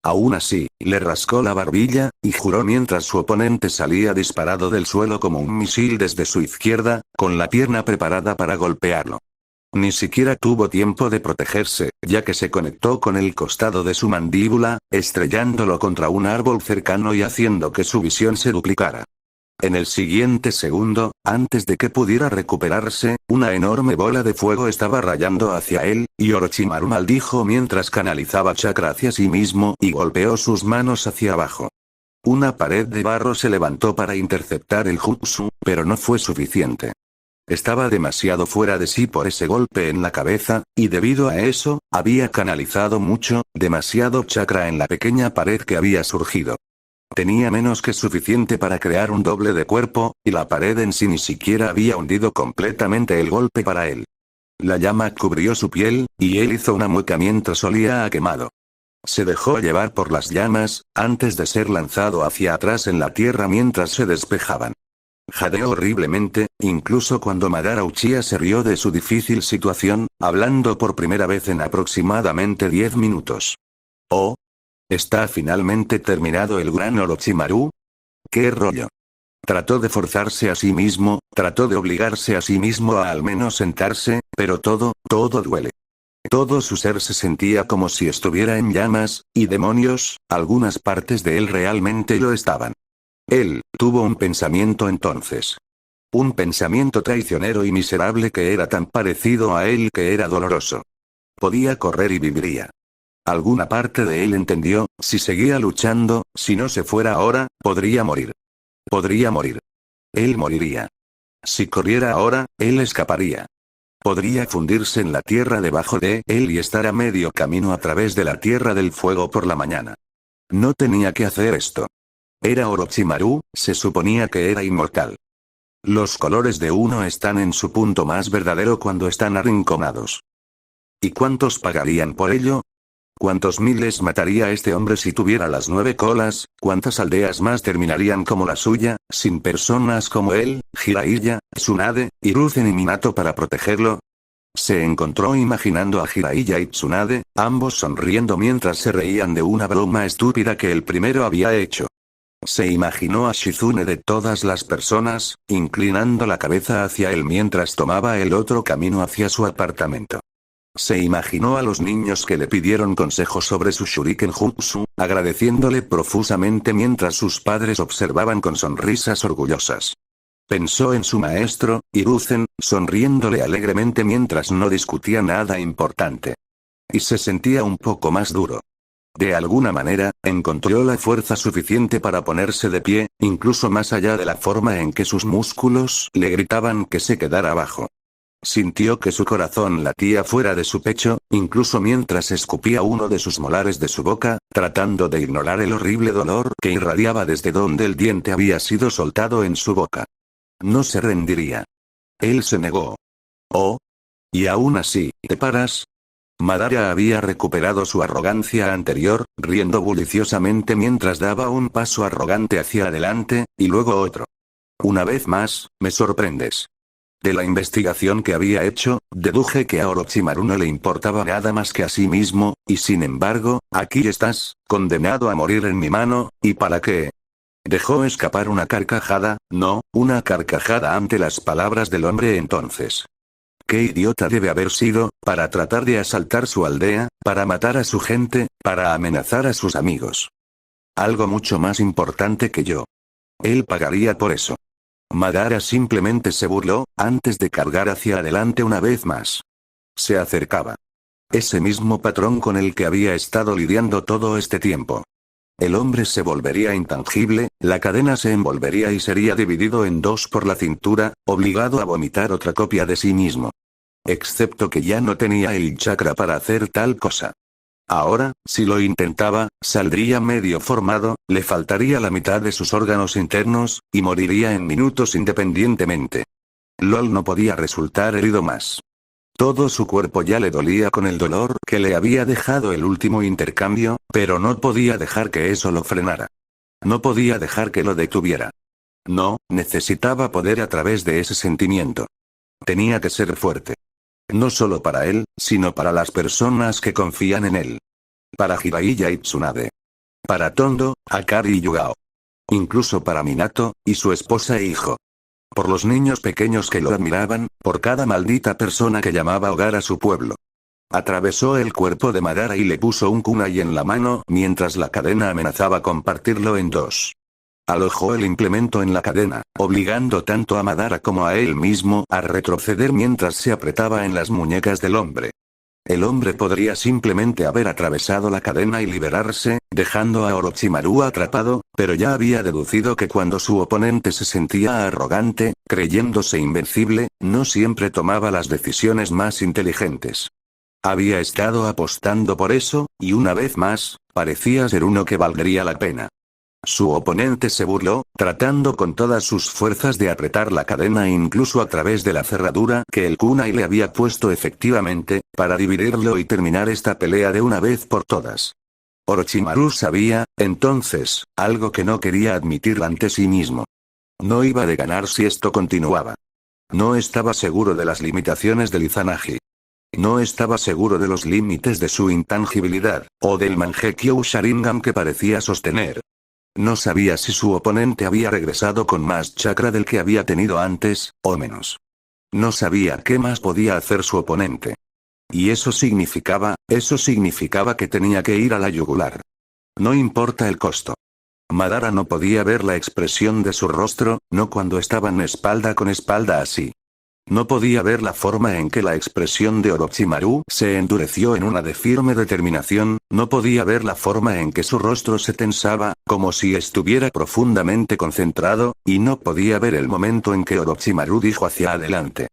Aún así, le rascó la barbilla, y juró mientras su oponente salía disparado del suelo como un misil desde su izquierda, con la pierna preparada para golpearlo. Ni siquiera tuvo tiempo de protegerse, ya que se conectó con el costado de su mandíbula, estrellándolo contra un árbol cercano y haciendo que su visión se duplicara. En el siguiente segundo, antes de que pudiera recuperarse, una enorme bola de fuego estaba rayando hacia él, y Orochimaru maldijo mientras canalizaba chakra hacia sí mismo y golpeó sus manos hacia abajo. Una pared de barro se levantó para interceptar el jutsu, pero no fue suficiente. Estaba demasiado fuera de sí por ese golpe en la cabeza, y debido a eso, había canalizado mucho, demasiado chakra en la pequeña pared que había surgido. Tenía menos que suficiente para crear un doble de cuerpo, y la pared en sí ni siquiera había hundido completamente el golpe para él. La llama cubrió su piel, y él hizo una mueca mientras olía a quemado. Se dejó llevar por las llamas, antes de ser lanzado hacia atrás en la tierra mientras se despejaban. Jadeó horriblemente, incluso cuando Madara Uchiha se rió de su difícil situación, hablando por primera vez en aproximadamente 10 minutos. Oh. ¿Está finalmente terminado el gran Orochimaru? ¿Qué rollo? Trató de forzarse a sí mismo, trató de obligarse a sí mismo a al menos sentarse, pero todo duele. Todo su ser se sentía como si estuviera en llamas, y demonios, algunas partes de él realmente lo estaban. Él, tuvo un pensamiento entonces. Un pensamiento traicionero y miserable que era tan parecido a él que era doloroso. Podía correr y viviría. Alguna parte de él entendió, si seguía luchando, si no se fuera ahora, podría morir. Podría morir. Él moriría. Si corriera ahora, él escaparía. Podría fundirse en la tierra debajo de él y estar a medio camino a través de la tierra del fuego por la mañana. No tenía que hacer esto. Era Orochimaru, se suponía que era inmortal. Los colores de uno están en su punto más verdadero cuando están arrinconados. ¿Y cuántos pagarían por ello? ¿Cuántos miles mataría este hombre si tuviera las 9 colas? ¿Cuántas aldeas más terminarían como la suya, sin personas como él, Jiraiya, Tsunade, Hiruzen y Minato para protegerlo? Se encontró imaginando a Jiraiya y Tsunade, ambos sonriendo mientras se reían de una broma estúpida que el primero había hecho. Se imaginó a Shizune de todas las personas, inclinando la cabeza hacia él mientras tomaba el otro camino hacia su apartamento. Se imaginó a los niños que le pidieron consejos sobre su Shuriken Jutsu, agradeciéndole profusamente mientras sus padres observaban con sonrisas orgullosas. Pensó en su maestro, Hiruzen, sonriéndole alegremente mientras no discutía nada importante. Y se sentía un poco más duro. De alguna manera, encontró la fuerza suficiente para ponerse de pie, incluso más allá de la forma en que sus músculos le gritaban que se quedara abajo. Sintió que su corazón latía fuera de su pecho, incluso mientras escupía uno de sus molares de su boca, tratando de ignorar el horrible dolor que irradiaba desde donde el diente había sido soltado en su boca. No se rendiría. Él se negó. Oh. ¿Y aún así, te paras? Madara había recuperado su arrogancia anterior, riendo buliciosamente mientras daba un paso arrogante hacia adelante, y luego otro. Una vez más, me sorprendes. De la investigación que había hecho, deduje que a Orochimaru no le importaba nada más que a sí mismo, y sin embargo, aquí estás, condenado a morir en mi mano, ¿y para qué? Dejó escapar una carcajada, no, una carcajada ante las palabras del hombre entonces. ¿Qué idiota debe haber sido, para tratar de asaltar su aldea, para matar a su gente, para amenazar a sus amigos? Algo mucho más importante que yo. Él pagaría por eso. Madara simplemente se burló, antes de cargar hacia adelante una vez más. Se acercaba. Ese mismo patrón con el que había estado lidiando todo este tiempo. El hombre se volvería intangible, la cadena se envolvería y sería dividido en dos por la cintura, obligado a vomitar otra copia de sí mismo. Excepto que ya no tenía el chakra para hacer tal cosa. Ahora, si lo intentaba, saldría medio formado, le faltaría la mitad de sus órganos internos, y moriría en minutos independientemente. LOL no podía resultar herido más. Todo su cuerpo ya le dolía con el dolor que le había dejado el último intercambio, pero no podía dejar que eso lo frenara. No podía dejar que lo detuviera. No, necesitaba poder a través de ese sentimiento. Tenía que ser fuerte. No solo para él, sino para las personas que confían en él. Para Jiraiya y Tsunade. Para Tondo, Akari y Yugao. Incluso para Minato, y su esposa e hijo. Por los niños pequeños que lo admiraban, por cada maldita persona que llamaba hogar a su pueblo. Atravesó el cuerpo de Madara y le puso un kunai en la mano mientras la cadena amenazaba con partirlo en dos. Alojó el implemento en la cadena, obligando tanto a Madara como a él mismo a retroceder mientras se apretaba en las muñecas del hombre. El hombre podría simplemente haber atravesado la cadena y liberarse, dejando a Orochimaru atrapado, pero ya había deducido que cuando su oponente se sentía arrogante, creyéndose invencible, no siempre tomaba las decisiones más inteligentes. Había estado apostando por eso, y una vez más, parecía ser uno que valdría la pena. Su oponente se burló, tratando con todas sus fuerzas de apretar la cadena incluso a través de la cerradura que el kunai le había puesto efectivamente, para dividirlo y terminar esta pelea de una vez por todas. Orochimaru sabía, entonces, algo que no quería admitir ante sí mismo. No iba de ganar si esto continuaba. No estaba seguro de las limitaciones del Izanagi. No estaba seguro de los límites de su intangibilidad, o del Mangekyo Sharingan que parecía sostener. No sabía si su oponente había regresado con más chakra del que había tenido antes, o menos. No sabía qué más podía hacer su oponente. Y eso significaba que tenía que ir a la yugular. No importa el costo. Madara no podía ver la expresión de su rostro, no cuando estaban espalda con espalda así. No podía ver la forma en que la expresión de Orochimaru se endureció en una de firme determinación, no podía ver la forma en que su rostro se tensaba, como si estuviera profundamente concentrado, y no podía ver el momento en que Orochimaru dijo hacia adelante.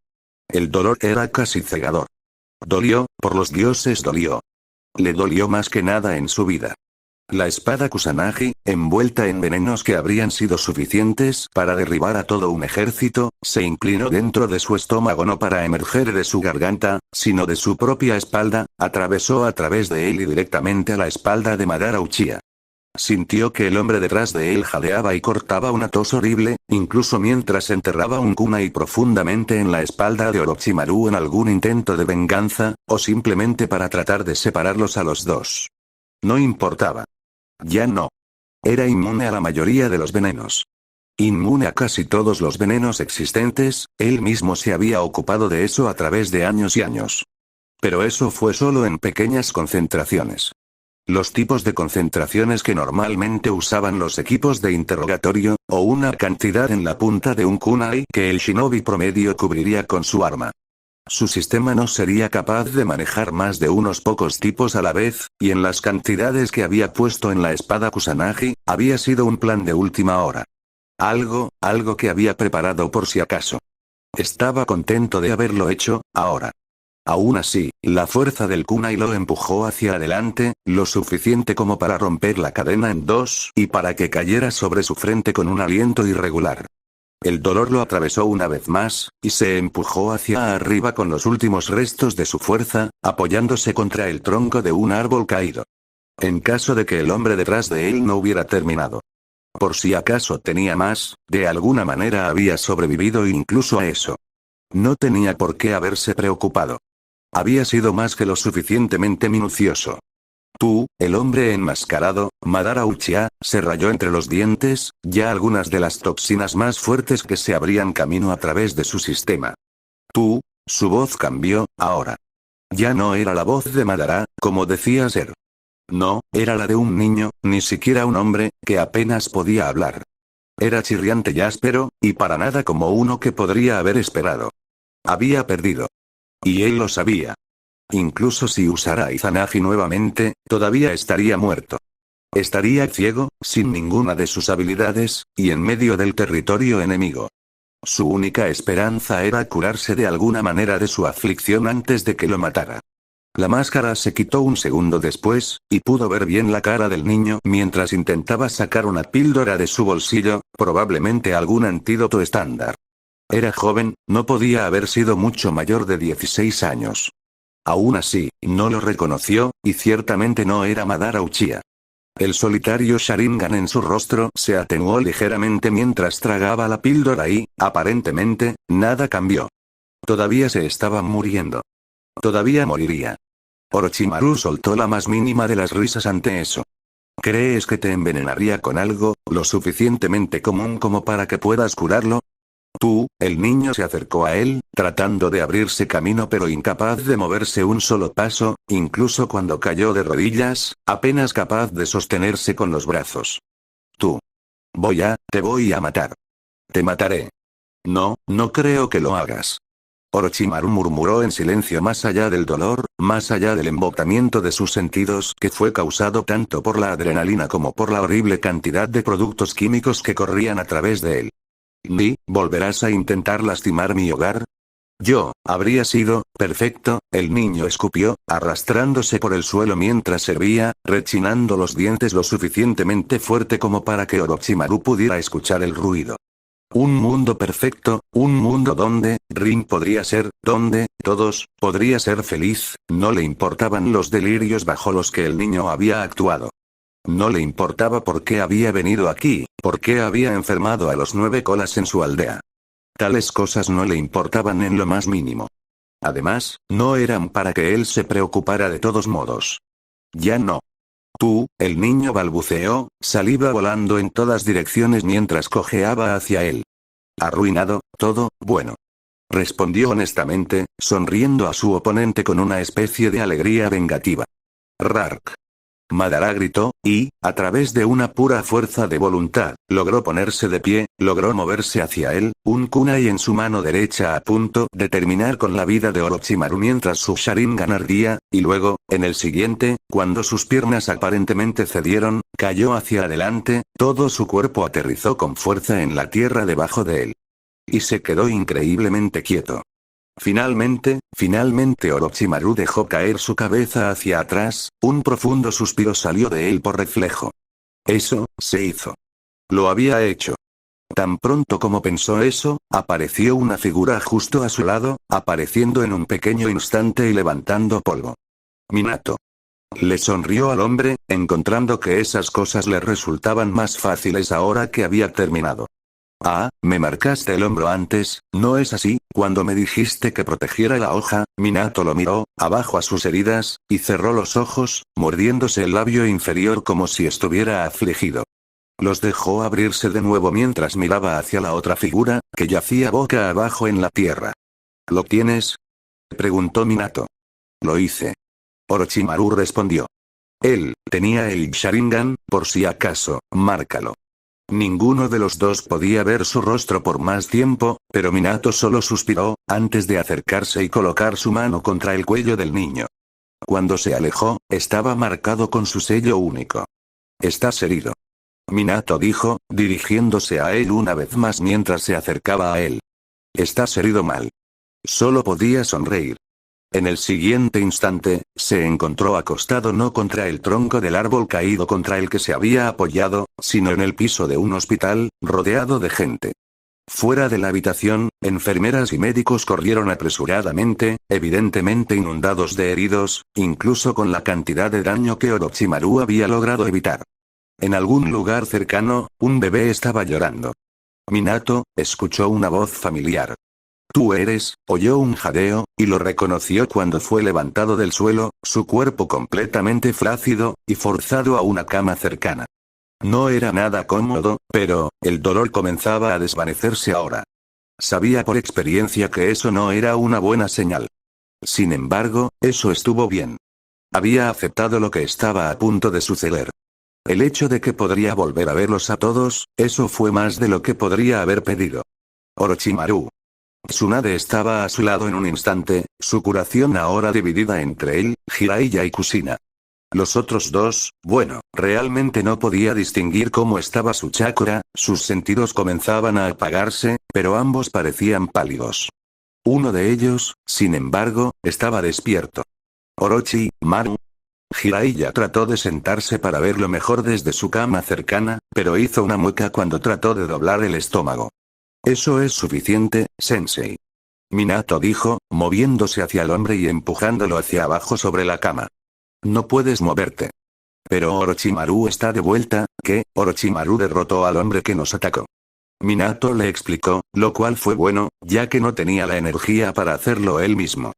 El dolor era casi cegador. Dolió, por los dioses dolió. Le dolió más que nada en su vida. La espada Kusanagi, envuelta en venenos que habrían sido suficientes para derribar a todo un ejército, se inclinó dentro de su estómago no para emerger de su garganta, sino de su propia espalda, atravesó a través de él y directamente a la espalda de Madara Uchiha. Sintió que el hombre detrás de él jadeaba y cortaba una tos horrible, incluso mientras enterraba un kunai profundamente en la espalda de Orochimaru en algún intento de venganza, o simplemente para tratar de separarlos a los dos. No importaba. Ya no. Era inmune a la mayoría de los venenos. Inmune a casi todos los venenos existentes, él mismo se había ocupado de eso a través de años y años. Pero eso fue solo en pequeñas concentraciones. Los tipos de concentraciones que normalmente usaban los equipos de interrogatorio, o una cantidad en la punta de un kunai que el shinobi promedio cubriría con su arma. Su sistema no sería capaz de manejar más de unos pocos tipos a la vez, y en las cantidades que había puesto en la espada Kusanagi, había sido un plan de última hora. Algo que había preparado por si acaso. Estaba contento de haberlo hecho, ahora. Aún así, la fuerza del kunai lo empujó hacia adelante, lo suficiente como para romper la cadena en dos y para que cayera sobre su frente con un aliento irregular. El dolor lo atravesó una vez más, y se empujó hacia arriba con los últimos restos de su fuerza, apoyándose contra el tronco de un árbol caído. En caso de que el hombre detrás de él no hubiera terminado. Por si acaso tenía más, de alguna manera había sobrevivido incluso a eso. No tenía por qué haberse preocupado. Había sido más que lo suficientemente minucioso. Tú, el hombre enmascarado, Madara Uchiha, se rayó entre los dientes, ya algunas de las toxinas más fuertes que se abrían camino a través de su sistema. Tú, su voz cambió, ahora. Ya no era la voz de Madara, como decía ser. No, era la de un niño, ni siquiera un hombre, que apenas podía hablar. Era chirriante y áspero, y para nada como uno que podría haber esperado. Había perdido. Y él lo sabía. Incluso si usara a Izanagi nuevamente, todavía estaría muerto. Estaría ciego, sin ninguna de sus habilidades, y en medio del territorio enemigo. Su única esperanza era curarse de alguna manera de su aflicción antes de que lo matara. La máscara se quitó un segundo después, y pudo ver bien la cara del niño mientras intentaba sacar una píldora de su bolsillo, probablemente algún antídoto estándar. Era joven, no podía haber sido mucho mayor de 16 años. Aún así, no lo reconoció, y ciertamente no era Madara Uchiha. El solitario Sharingan en su rostro se atenuó ligeramente mientras tragaba la píldora y, aparentemente, nada cambió. Todavía se estaba muriendo. Todavía moriría. Orochimaru soltó la más mínima de las risas ante eso. ¿Crees que te envenenaría con algo, lo suficientemente común como para que puedas curarlo? Tú, el niño se acercó a él, tratando de abrirse camino pero incapaz de moverse un solo paso, incluso cuando cayó de rodillas, apenas capaz de sostenerse con los brazos. Tú. Te voy a matar. Te mataré. No, no creo que lo hagas. Orochimaru murmuró en silencio más allá del dolor, más allá del embotamiento de sus sentidos que fue causado tanto por la adrenalina como por la horrible cantidad de productos químicos que corrían a través de él. ¿Ni, volverás a intentar lastimar mi hogar? Habría sido, perfecto, el niño escupió, arrastrándose por el suelo mientras servía, rechinando los dientes lo suficientemente fuerte como para que Orochimaru pudiera escuchar el ruido. Un mundo perfecto, un mundo donde, Rin podría ser, donde, todos, podría ser feliz, no le importaban los delirios bajo los que el niño había actuado. No le importaba por qué había venido aquí, por qué había enfermado a los 9 colas en su aldea. Tales cosas no le importaban en lo más mínimo. Además, no eran para que él se preocupara de todos modos. Ya no. Tú, el niño balbuceó, saliva volando en todas direcciones mientras cojeaba hacia él. Arruinado, todo, bueno. Respondió honestamente, sonriendo a su oponente con una especie de alegría vengativa. Rark. Madara gritó, y, a través de una pura fuerza de voluntad, logró ponerse de pie, logró moverse hacia él, un kunai en su mano derecha a punto de terminar con la vida de Orochimaru mientras su Sharingan ardía, y luego, en el siguiente, cuando sus piernas aparentemente cedieron, cayó hacia adelante, todo su cuerpo aterrizó con fuerza en la tierra debajo de él. Y se quedó increíblemente quieto. Finalmente Orochimaru dejó caer su cabeza hacia atrás, un profundo suspiro salió de él por reflejo. Eso, se hizo. Lo había hecho. Tan pronto como pensó eso, apareció una figura justo a su lado, apareciendo en un pequeño instante y levantando polvo. Minato. Le sonrió al hombre, encontrando que esas cosas le resultaban más fáciles ahora que había terminado. Ah, me marcaste el hombro antes, ¿no es así? Cuando me dijiste que protegiera la hoja, Minato lo miró, abajo a sus heridas, y cerró los ojos, mordiéndose el labio inferior como si estuviera afligido. Los dejó abrirse de nuevo mientras miraba hacia la otra figura, que yacía boca abajo en la tierra. ¿Lo tienes? Preguntó Minato. Lo hice. Orochimaru respondió. Él tenía el Sharingan, por si acaso, márcalo. Ninguno de los dos podía ver su rostro por más tiempo, pero Minato solo suspiró, antes de acercarse y colocar su mano contra el cuello del niño. Cuando se alejó, estaba marcado con su sello único. «Estás herido», Minato dijo, dirigiéndose a él una vez más mientras se acercaba a él. «Estás herido mal». Solo podía sonreír. En el siguiente instante, se encontró acostado no contra el tronco del árbol caído contra el que se había apoyado, sino en el piso de un hospital, rodeado de gente. Fuera de la habitación, enfermeras y médicos corrieron apresuradamente, evidentemente inundados de heridos, incluso con la cantidad de daño que Orochimaru había logrado evitar. En algún lugar cercano, un bebé estaba llorando. Minato escuchó una voz familiar. «Tú eres», oyó un jadeo, y lo reconoció cuando fue levantado del suelo, su cuerpo completamente flácido, y forzado a una cama cercana. No era nada cómodo, pero, el dolor comenzaba a desvanecerse ahora. Sabía por experiencia que eso no era una buena señal. Sin embargo, eso estuvo bien. Había aceptado lo que estaba a punto de suceder. El hecho de que podría volver a verlos a todos, eso fue más de lo que podría haber pedido. Orochimaru. Tsunade estaba a su lado en un instante, su curación ahora dividida entre él, Jiraiya y Kushina. Los otros dos, bueno, realmente no podía distinguir cómo estaba su chakra, sus sentidos comenzaban a apagarse, pero ambos parecían pálidos. Uno de ellos, sin embargo, estaba despierto. Orochimaru. Jiraiya trató de sentarse para verlo mejor desde su cama cercana, pero hizo una mueca cuando trató de doblar el estómago. «Eso es suficiente, sensei», Minato dijo, moviéndose hacia el hombre y empujándolo hacia abajo sobre la cama. «No puedes moverte». «Pero Orochimaru está de vuelta», ¿qué? Orochimaru derrotó al hombre que nos atacó. Minato le explicó, lo cual fue bueno, ya que no tenía la energía para hacerlo él mismo.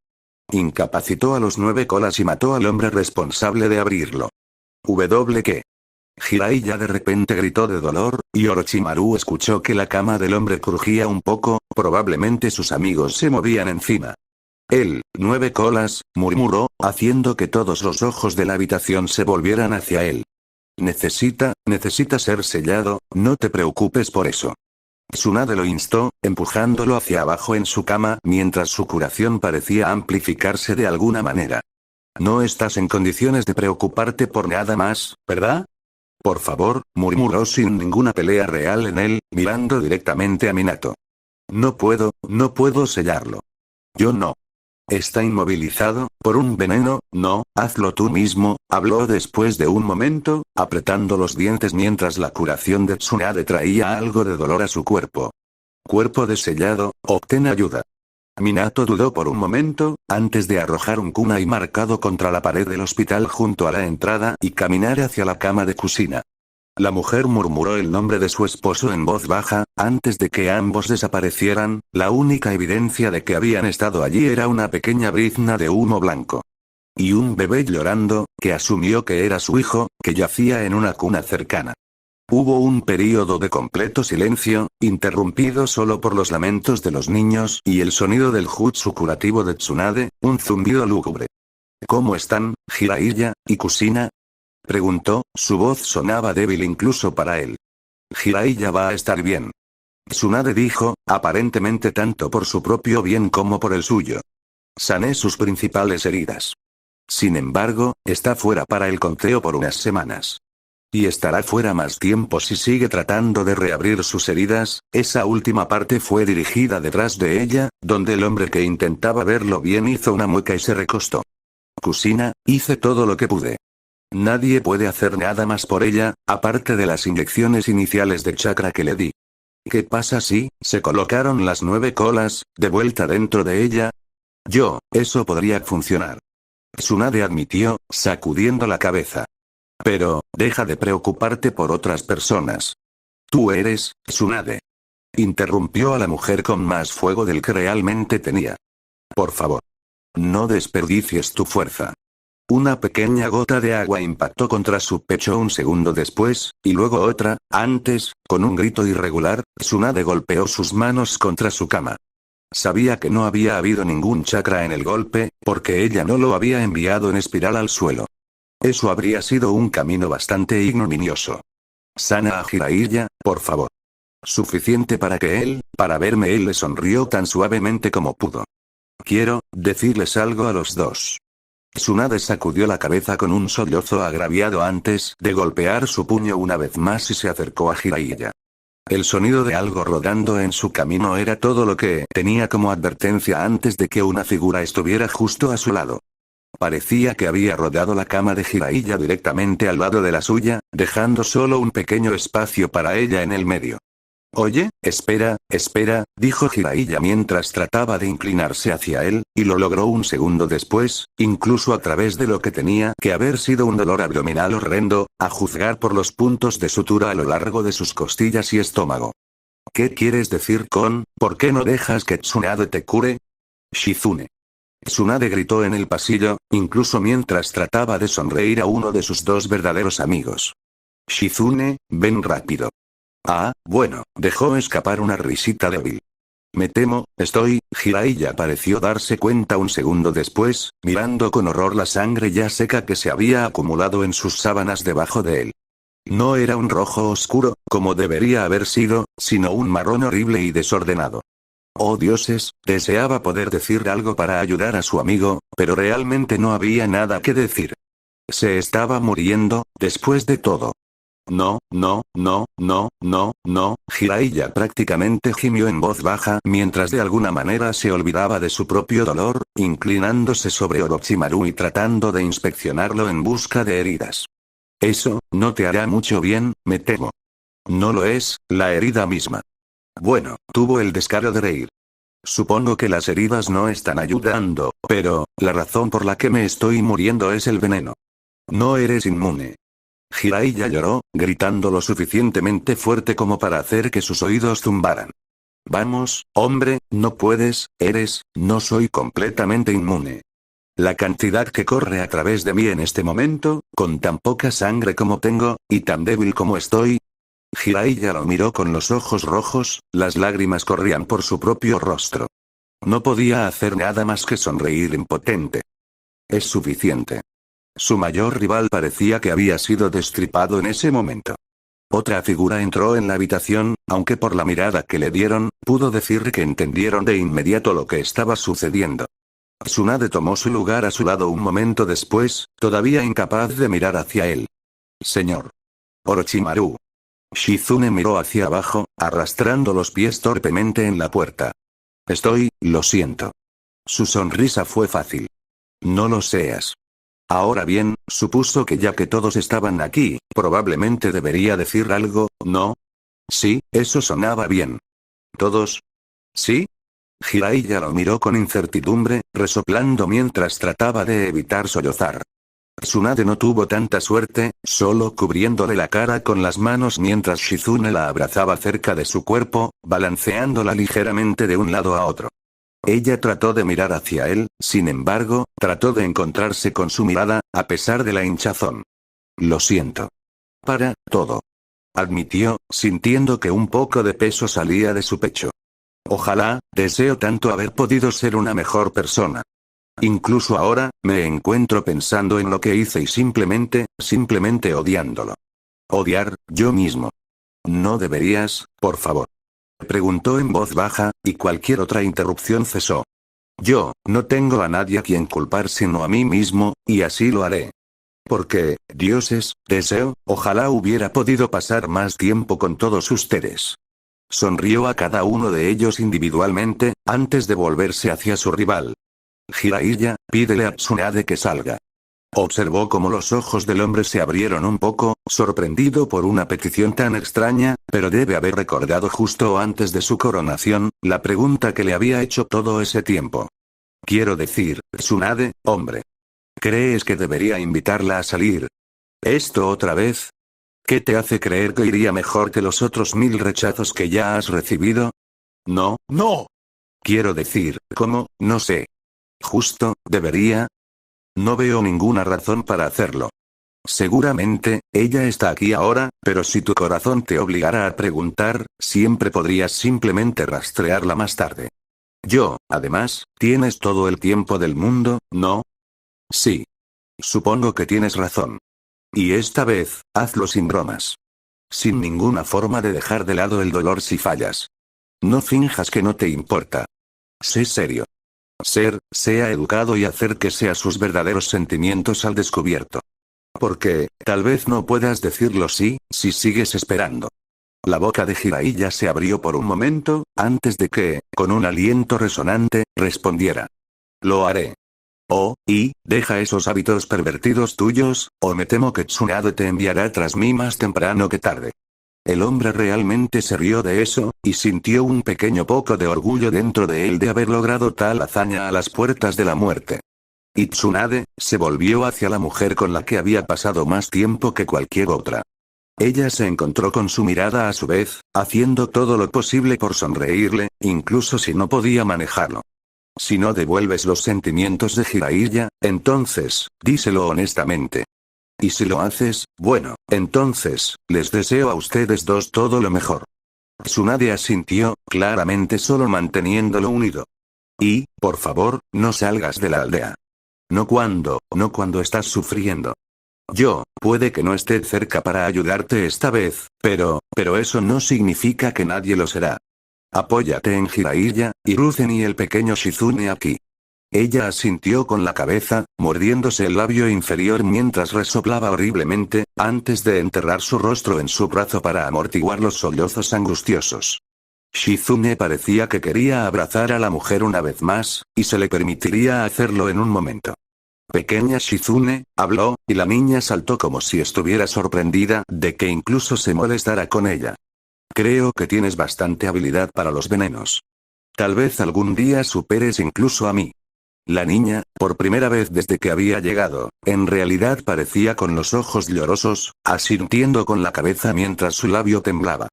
Incapacitó a los 9 colas y mató al hombre responsable de abrirlo. ¿Qué? Jiraiya de repente gritó de dolor, y Orochimaru escuchó que la cama del hombre crujía un poco, probablemente sus amigos se movían encima. «Él, 9 colas», murmuró, haciendo que todos los ojos de la habitación se volvieran hacia él. Necesita ser sellado, no te preocupes por eso». Tsunade lo instó, empujándolo hacia abajo en su cama mientras su curación parecía amplificarse de alguna manera. «No estás en condiciones de preocuparte por nada más, ¿verdad?» «Por favor», murmuró sin ninguna pelea real en él, mirando directamente a Minato. No puedo sellarlo». «Yo no». «Está inmovilizado, por un veneno, no, hazlo tú mismo», habló después de un momento, apretando los dientes mientras la curación de Tsunade traía algo de dolor a su cuerpo. «Cuerpo de sellado, obtén ayuda». Minato dudó por un momento, antes de arrojar un kunai marcado contra la pared del hospital junto a la entrada y caminar hacia la cama de Kushina. La mujer murmuró el nombre de su esposo en voz baja, antes de que ambos desaparecieran, la única evidencia de que habían estado allí era una pequeña brizna de humo blanco. Y un bebé llorando, que asumió que era su hijo, que yacía en una cuna cercana. Hubo un período de completo silencio, interrumpido solo por los lamentos de los niños y el sonido del jutsu curativo de Tsunade, un zumbido lúgubre. «¿Cómo están, Jiraiya y Kushina?», preguntó, su voz sonaba débil incluso para él. «Jiraiya va a estar bien», Tsunade dijo, aparentemente tanto por su propio bien como por el suyo. «Sané sus principales heridas. Sin embargo, está fuera para el conteo por unas semanas». Y estará fuera más tiempo si sigue tratando de reabrir sus heridas. Esa última parte fue dirigida detrás de ella, donde el hombre que intentaba verlo bien hizo una mueca y se recostó. Kusina, hice todo lo que pude. Nadie puede hacer nada más por ella, aparte de las inyecciones iniciales de chakra que le di. ¿Qué pasa si se colocaron las 9 colas de vuelta dentro de ella? Eso podría funcionar. Tsunade admitió, sacudiendo la cabeza. Pero, deja de preocuparte por otras personas. Tú eres, Tsunade. Interrumpió a la mujer con más fuego del que realmente tenía. Por favor. No desperdicies tu fuerza. Una pequeña gota de agua impactó contra su pecho un segundo después, y luego otra, antes, con un grito irregular, Tsunade golpeó sus manos contra su cama. Sabía que no había habido ningún chakra en el golpe, porque ella no lo había enviado en espiral al suelo. Eso habría sido un camino bastante ignominioso. Sana a Jiraiya, por favor. Suficiente para verme él le sonrió tan suavemente como pudo. Quiero decirles algo a los dos. Tsunade sacudió la cabeza con un sollozo agraviado antes de golpear su puño una vez más y se acercó a Jiraiya. El sonido de algo rodando en su camino era todo lo que tenía como advertencia antes de que una figura estuviera justo a su lado. Parecía que había rodado la cama de Jiraiya directamente al lado de la suya, dejando solo un pequeño espacio para ella en el medio. Oye, espera, dijo Jiraiya mientras trataba de inclinarse hacia él, y lo logró un segundo después, incluso a través de lo que tenía que haber sido un dolor abdominal horrendo, a juzgar por los puntos de sutura a lo largo de sus costillas y estómago. ¿Qué quieres decir con, por qué no dejas que Tsunade te cure? Shizune. Tsunade gritó en el pasillo, incluso mientras trataba de sonreír a uno de sus dos verdaderos amigos. Shizune, ven rápido. Ah, bueno, dejó escapar una risita débil. Me temo, Jiraiya pareció darse cuenta un segundo después, mirando con horror la sangre ya seca que se había acumulado en sus sábanas debajo de él. No era un rojo oscuro, como debería haber sido, sino un marrón horrible y desordenado. Oh dioses, deseaba poder decir algo para ayudar a su amigo, pero realmente no había nada que decir. Se estaba muriendo, después de todo. No, Jiraiya prácticamente gimió en voz baja mientras de alguna manera se olvidaba de su propio dolor, inclinándose sobre Orochimaru y tratando de inspeccionarlo en busca de heridas. Eso, no te hará mucho bien, me temo. No lo es, la herida misma. Bueno, tuvo el descaro de reír. Supongo que las heridas no están ayudando, pero, la razón por la que me estoy muriendo es el veneno. No eres inmune. Jiraiya lloró, gritando lo suficientemente fuerte como para hacer que sus oídos zumbaran. Vamos, hombre, no puedes, no soy completamente inmune. La cantidad que corre a través de mí en este momento, con tan poca sangre como tengo, y tan débil como estoy. Jiraiya lo miró con los ojos rojos, las lágrimas corrían por su propio rostro. No podía hacer nada más que sonreír impotente. Es suficiente. Su mayor rival parecía que había sido destripado en ese momento. Otra figura entró en la habitación, aunque por la mirada que le dieron, pudo decir que entendieron de inmediato lo que estaba sucediendo. Tsunade tomó su lugar a su lado un momento después, todavía incapaz de mirar hacia él. Señor Orochimaru. Shizune miró hacia abajo, arrastrando los pies torpemente en la puerta. Lo siento. Su sonrisa fue fácil. No lo seas. Ahora bien, supuso que ya que todos estaban aquí, probablemente debería decir algo, ¿no? Sí, eso sonaba bien. ¿Todos? ¿Sí? Jiraiya lo miró con incertidumbre, resoplando mientras trataba de evitar sollozar. Tsunade no tuvo tanta suerte, solo cubriéndole la cara con las manos mientras Shizune la abrazaba cerca de su cuerpo, balanceándola ligeramente de un lado a otro. Ella trató de mirar hacia él, sin embargo, trató de encontrarse con su mirada, a pesar de la hinchazón. Lo siento. Para todo. Admitió, sintiendo que un poco de peso salía de su pecho. Ojalá, deseo tanto haber podido ser una mejor persona. Incluso ahora, me encuentro pensando en lo que hice y simplemente odiándolo. Odiar, yo mismo. No deberías, por favor. Preguntó en voz baja, y cualquier otra interrupción cesó. Yo, no tengo a nadie a quien culpar sino a mí mismo, y así lo haré. Porque, dioses, deseo, ojalá hubiera podido pasar más tiempo con todos ustedes. Sonrió a cada uno de ellos individualmente, antes de volverse hacia su rival. Jiraiya, pídele a Tsunade que salga. Observó cómo los ojos del hombre se abrieron un poco, sorprendido por una petición tan extraña, pero debe haber recordado justo antes de su coronación, la pregunta que le había hecho todo ese tiempo. Quiero decir, Tsunade, hombre. ¿Crees que debería invitarla a salir? ¿Esto otra vez? ¿Qué te hace creer que iría mejor que los otros 1000 rechazos que ya has recibido? No, no. Quiero decir, ¿cómo? No sé. Justo, ¿debería? No veo ninguna razón para hacerlo. Seguramente, ella está aquí ahora, pero si tu corazón te obligara a preguntar, siempre podrías simplemente rastrearla más tarde. Además, tienes todo el tiempo del mundo, ¿no? Sí. Supongo que tienes razón. Y esta vez, hazlo sin bromas. Sin ninguna forma de dejar de lado el dolor si fallas. No finjas que no te importa. Sé serio. Sea educado y hacer que sea sus verdaderos sentimientos al descubierto. Porque, tal vez no puedas decirlo si sigues esperando. La boca de Jiraiya se abrió por un momento, antes de que, con un aliento resonante, respondiera. Lo haré. Deja esos hábitos pervertidos tuyos, o me temo que Tsunade te enviará tras mí más temprano que tarde. El hombre realmente se rió de eso, y sintió un pequeño poco de orgullo dentro de él de haber logrado tal hazaña a las puertas de la muerte. Y Tsunade, se volvió hacia la mujer con la que había pasado más tiempo que cualquier otra. Ella se encontró con su mirada a su vez, haciendo todo lo posible por sonreírle, incluso si no podía manejarlo. Si no devuelves los sentimientos de Jiraiya, entonces, díselo honestamente. Y si lo haces, bueno, entonces, les deseo a ustedes dos todo lo mejor. Tsunade asintió, claramente solo manteniéndolo unido. Y, por favor, no salgas de la aldea. No cuando estás sufriendo. Puede que no esté cerca para ayudarte esta vez, pero eso no significa que nadie lo será. Apóyate en Jiraiya, Hiruzen y el pequeño Shizune aquí. Ella asintió con la cabeza, mordiéndose el labio inferior mientras resoplaba horriblemente, antes de enterrar su rostro en su brazo para amortiguar los sollozos angustiosos. Shizune parecía que quería abrazar a la mujer una vez más, y se le permitiría hacerlo en un momento. Pequeña Shizune, habló, y la niña saltó como si estuviera sorprendida de que incluso se molestara con ella. Creo que tienes bastante habilidad para los venenos. Tal vez algún día superes incluso a mí. La niña, por primera vez desde que había llegado, en realidad parecía con los ojos llorosos, asintiendo con la cabeza mientras su labio temblaba.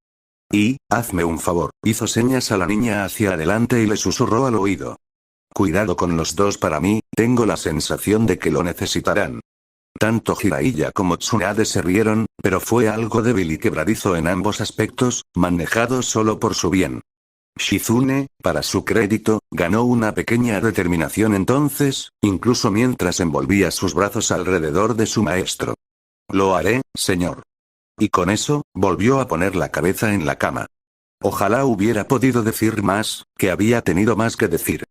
Hazme un favor, hizo señas a la niña hacia adelante y le susurró al oído. Cuidado con los dos para mí, tengo la sensación de que lo necesitarán. Tanto Jiraiya como Tsunade se rieron, pero fue algo débil y quebradizo en ambos aspectos, manejado solo por su bien. Shizune, para su crédito, ganó una pequeña determinación entonces, incluso mientras envolvía sus brazos alrededor de su maestro. Lo haré, señor. Y con eso, volvió a poner la cabeza en la cama. Ojalá hubiera podido decir más, que había tenido más que decir.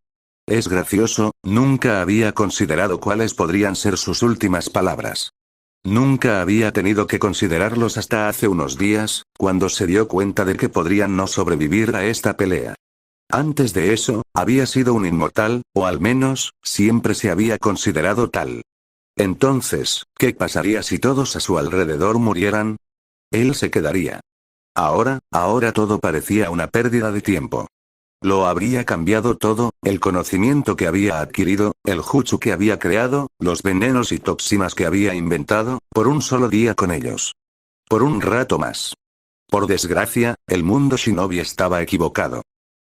Es gracioso, nunca había considerado cuáles podrían ser sus últimas palabras. Nunca había tenido que considerarlos hasta hace unos días, cuando se dio cuenta de que podrían no sobrevivir a esta pelea. Antes de eso, había sido un inmortal, o al menos, siempre se había considerado tal. Entonces, ¿qué pasaría si todos a su alrededor murieran? Él se quedaría. Ahora todo parecía una pérdida de tiempo. Lo habría cambiado todo, el conocimiento que había adquirido, el jutsu que había creado, los venenos y toxinas que había inventado, por un solo día con ellos. Por un rato más. Por desgracia, el mundo shinobi estaba equivocado.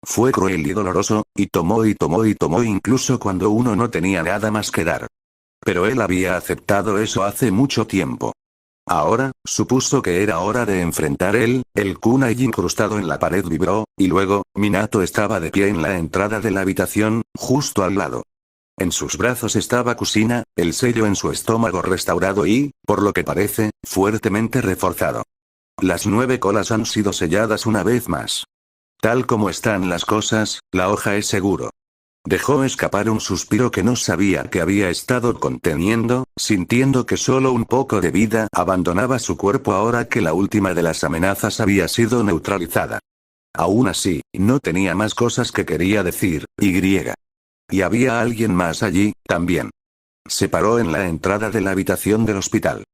Fue cruel y doloroso, y tomó incluso cuando uno no tenía nada más que dar. Pero él había aceptado eso hace mucho tiempo. Ahora, supuso que era hora de enfrentar el kunai incrustado en la pared vibró, y luego, Minato estaba de pie en la entrada de la habitación, justo al lado. En sus brazos estaba Kusina, el sello en su estómago restaurado y, por lo que parece, fuertemente reforzado. Las 9 colas han sido selladas una vez más. Tal como están las cosas, la hoja es seguro. Dejó escapar un suspiro que no sabía que había estado conteniendo, sintiendo que solo un poco de vida abandonaba su cuerpo ahora que la última de las amenazas había sido neutralizada. Aún así, no tenía más cosas que quería decir, Y había alguien más allí, también. Se paró en la entrada de la habitación del hospital.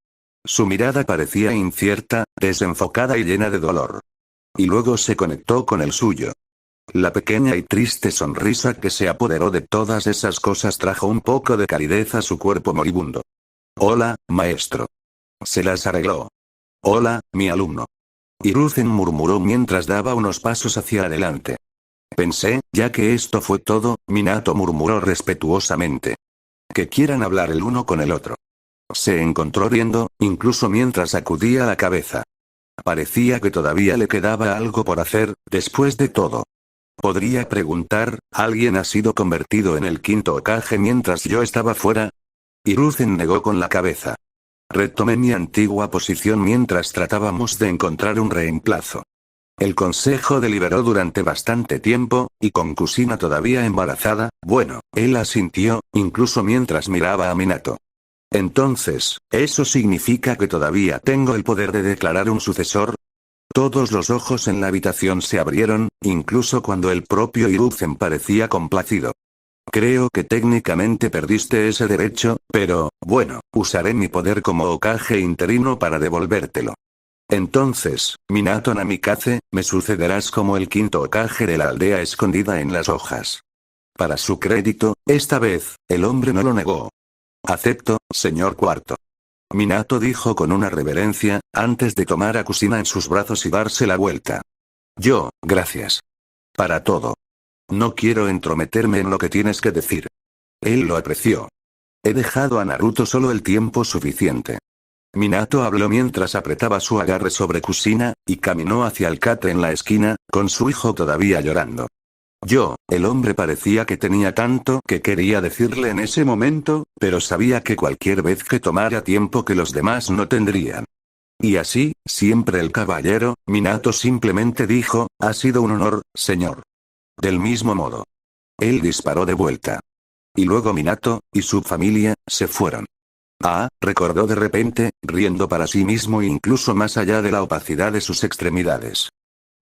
Su mirada parecía incierta, desenfocada y llena de dolor. Y luego se conectó con el suyo. La pequeña y triste sonrisa que se apoderó de todas esas cosas trajo un poco de calidez a su cuerpo moribundo. Hola, maestro. Se las arregló. Hola, mi alumno. Hiruzen murmuró mientras daba unos pasos hacia adelante. Pensé, ya que esto fue todo, Minato murmuró respetuosamente. Que quieran hablar el uno con el otro. Se encontró riendo, incluso mientras sacudía la cabeza. Parecía que todavía le quedaba algo por hacer, después de todo. Podría preguntar, ¿alguien ha sido convertido en el quinto Hokage mientras yo estaba fuera? Hiruzen negó con la cabeza. Retomé mi antigua posición mientras tratábamos de encontrar un reemplazo. El consejo deliberó durante bastante tiempo, y con Kusina todavía embarazada, bueno, él asintió, incluso mientras miraba a Minato. Entonces, ¿eso significa que todavía tengo el poder de declarar un sucesor? Todos los ojos en la habitación se abrieron, incluso cuando el propio Hiruzen parecía complacido. Creo que técnicamente perdiste ese derecho, pero, bueno, usaré mi poder como Hokage interino para devolvértelo. Entonces, Minato Namikaze, me sucederás como el quinto Hokage de la aldea escondida en las hojas. Para su crédito, esta vez, el hombre no lo negó. Acepto, señor cuarto. Minato dijo con una reverencia, antes de tomar a Kusina en sus brazos y darse la vuelta. Yo, gracias. Para todo. No quiero entrometerme en lo que tienes que decir. Él lo apreció. He dejado a Naruto solo el tiempo suficiente. Minato habló mientras apretaba su agarre sobre Kusina, y caminó hacia el catre en la esquina, con su hijo todavía llorando. El hombre parecía que tenía tanto que quería decirle en ese momento, pero sabía que cualquier vez que tomara tiempo que los demás no tendrían. Y así, siempre el caballero, Minato simplemente dijo, ha sido un honor, señor. Del mismo modo. Él disparó de vuelta. Y luego Minato, y su familia, se fueron. Recordó de repente, riendo para sí mismo incluso más allá de la opacidad de sus extremidades.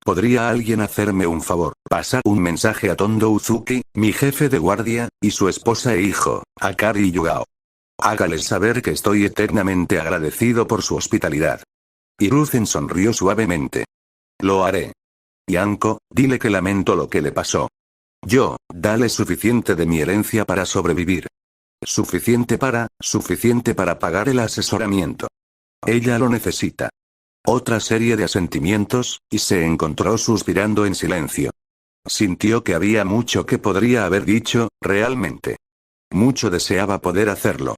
¿Podría alguien hacerme un favor? Pasar un mensaje a Tondo Uzuki, mi jefe de guardia, y su esposa e hijo, Akari y Yugao. Hágales saber que estoy eternamente agradecido por su hospitalidad. Hiruzen sonrió suavemente. Lo haré. Yanko, dile que lamento lo que le pasó. Dale suficiente de mi herencia para sobrevivir. Suficiente para pagar el asesoramiento. Ella lo necesita. Otra serie de asentimientos, y se encontró suspirando en silencio. Sintió que había mucho que podría haber dicho, realmente. Mucho deseaba poder hacerlo.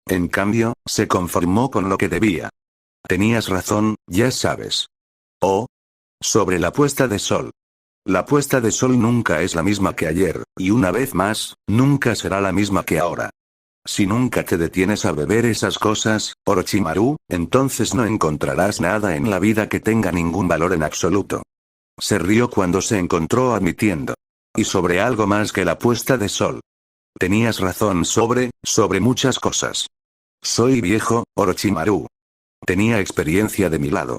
En cambio, se conformó con lo que debía. Tenías razón, ya sabes. Sobre la puesta de sol. La puesta de sol nunca es la misma que ayer, y una vez más, nunca será la misma que ahora. Si nunca te detienes a beber esas cosas, Orochimaru, entonces no encontrarás nada en la vida que tenga ningún valor en absoluto. Se rió cuando se encontró admitiendo. Y sobre algo más que la puesta de sol. Tenías razón sobre muchas cosas. Soy viejo, Orochimaru. Tenía experiencia de mi lado.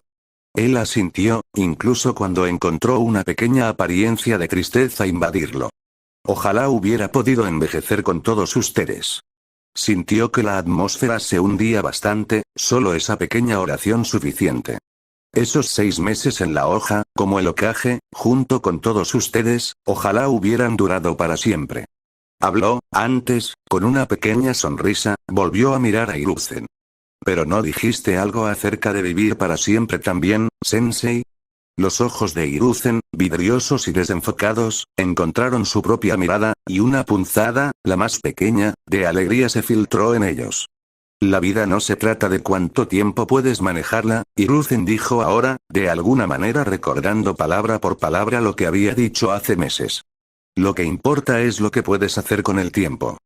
Él asintió, incluso cuando encontró una pequeña apariencia de tristeza invadirlo. Ojalá hubiera podido envejecer con todos ustedes. Sintió que la atmósfera se hundía bastante, solo esa pequeña oración suficiente. Esos 6 meses en la hoja, como el Hokage, junto con todos ustedes, ojalá hubieran durado para siempre. Habló, antes, con una pequeña sonrisa, volvió a mirar a Hiruzen. ¿Pero no dijiste algo acerca de vivir para siempre también, sensei? Los ojos de Hiruzen, vidriosos y desenfocados, encontraron su propia mirada, y una punzada, la más pequeña, de alegría se filtró en ellos. La vida no se trata de cuánto tiempo puedes manejarla, Hiruzen dijo ahora, de alguna manera recordando palabra por palabra lo que había dicho hace meses. Lo que importa es lo que puedes hacer con el tiempo.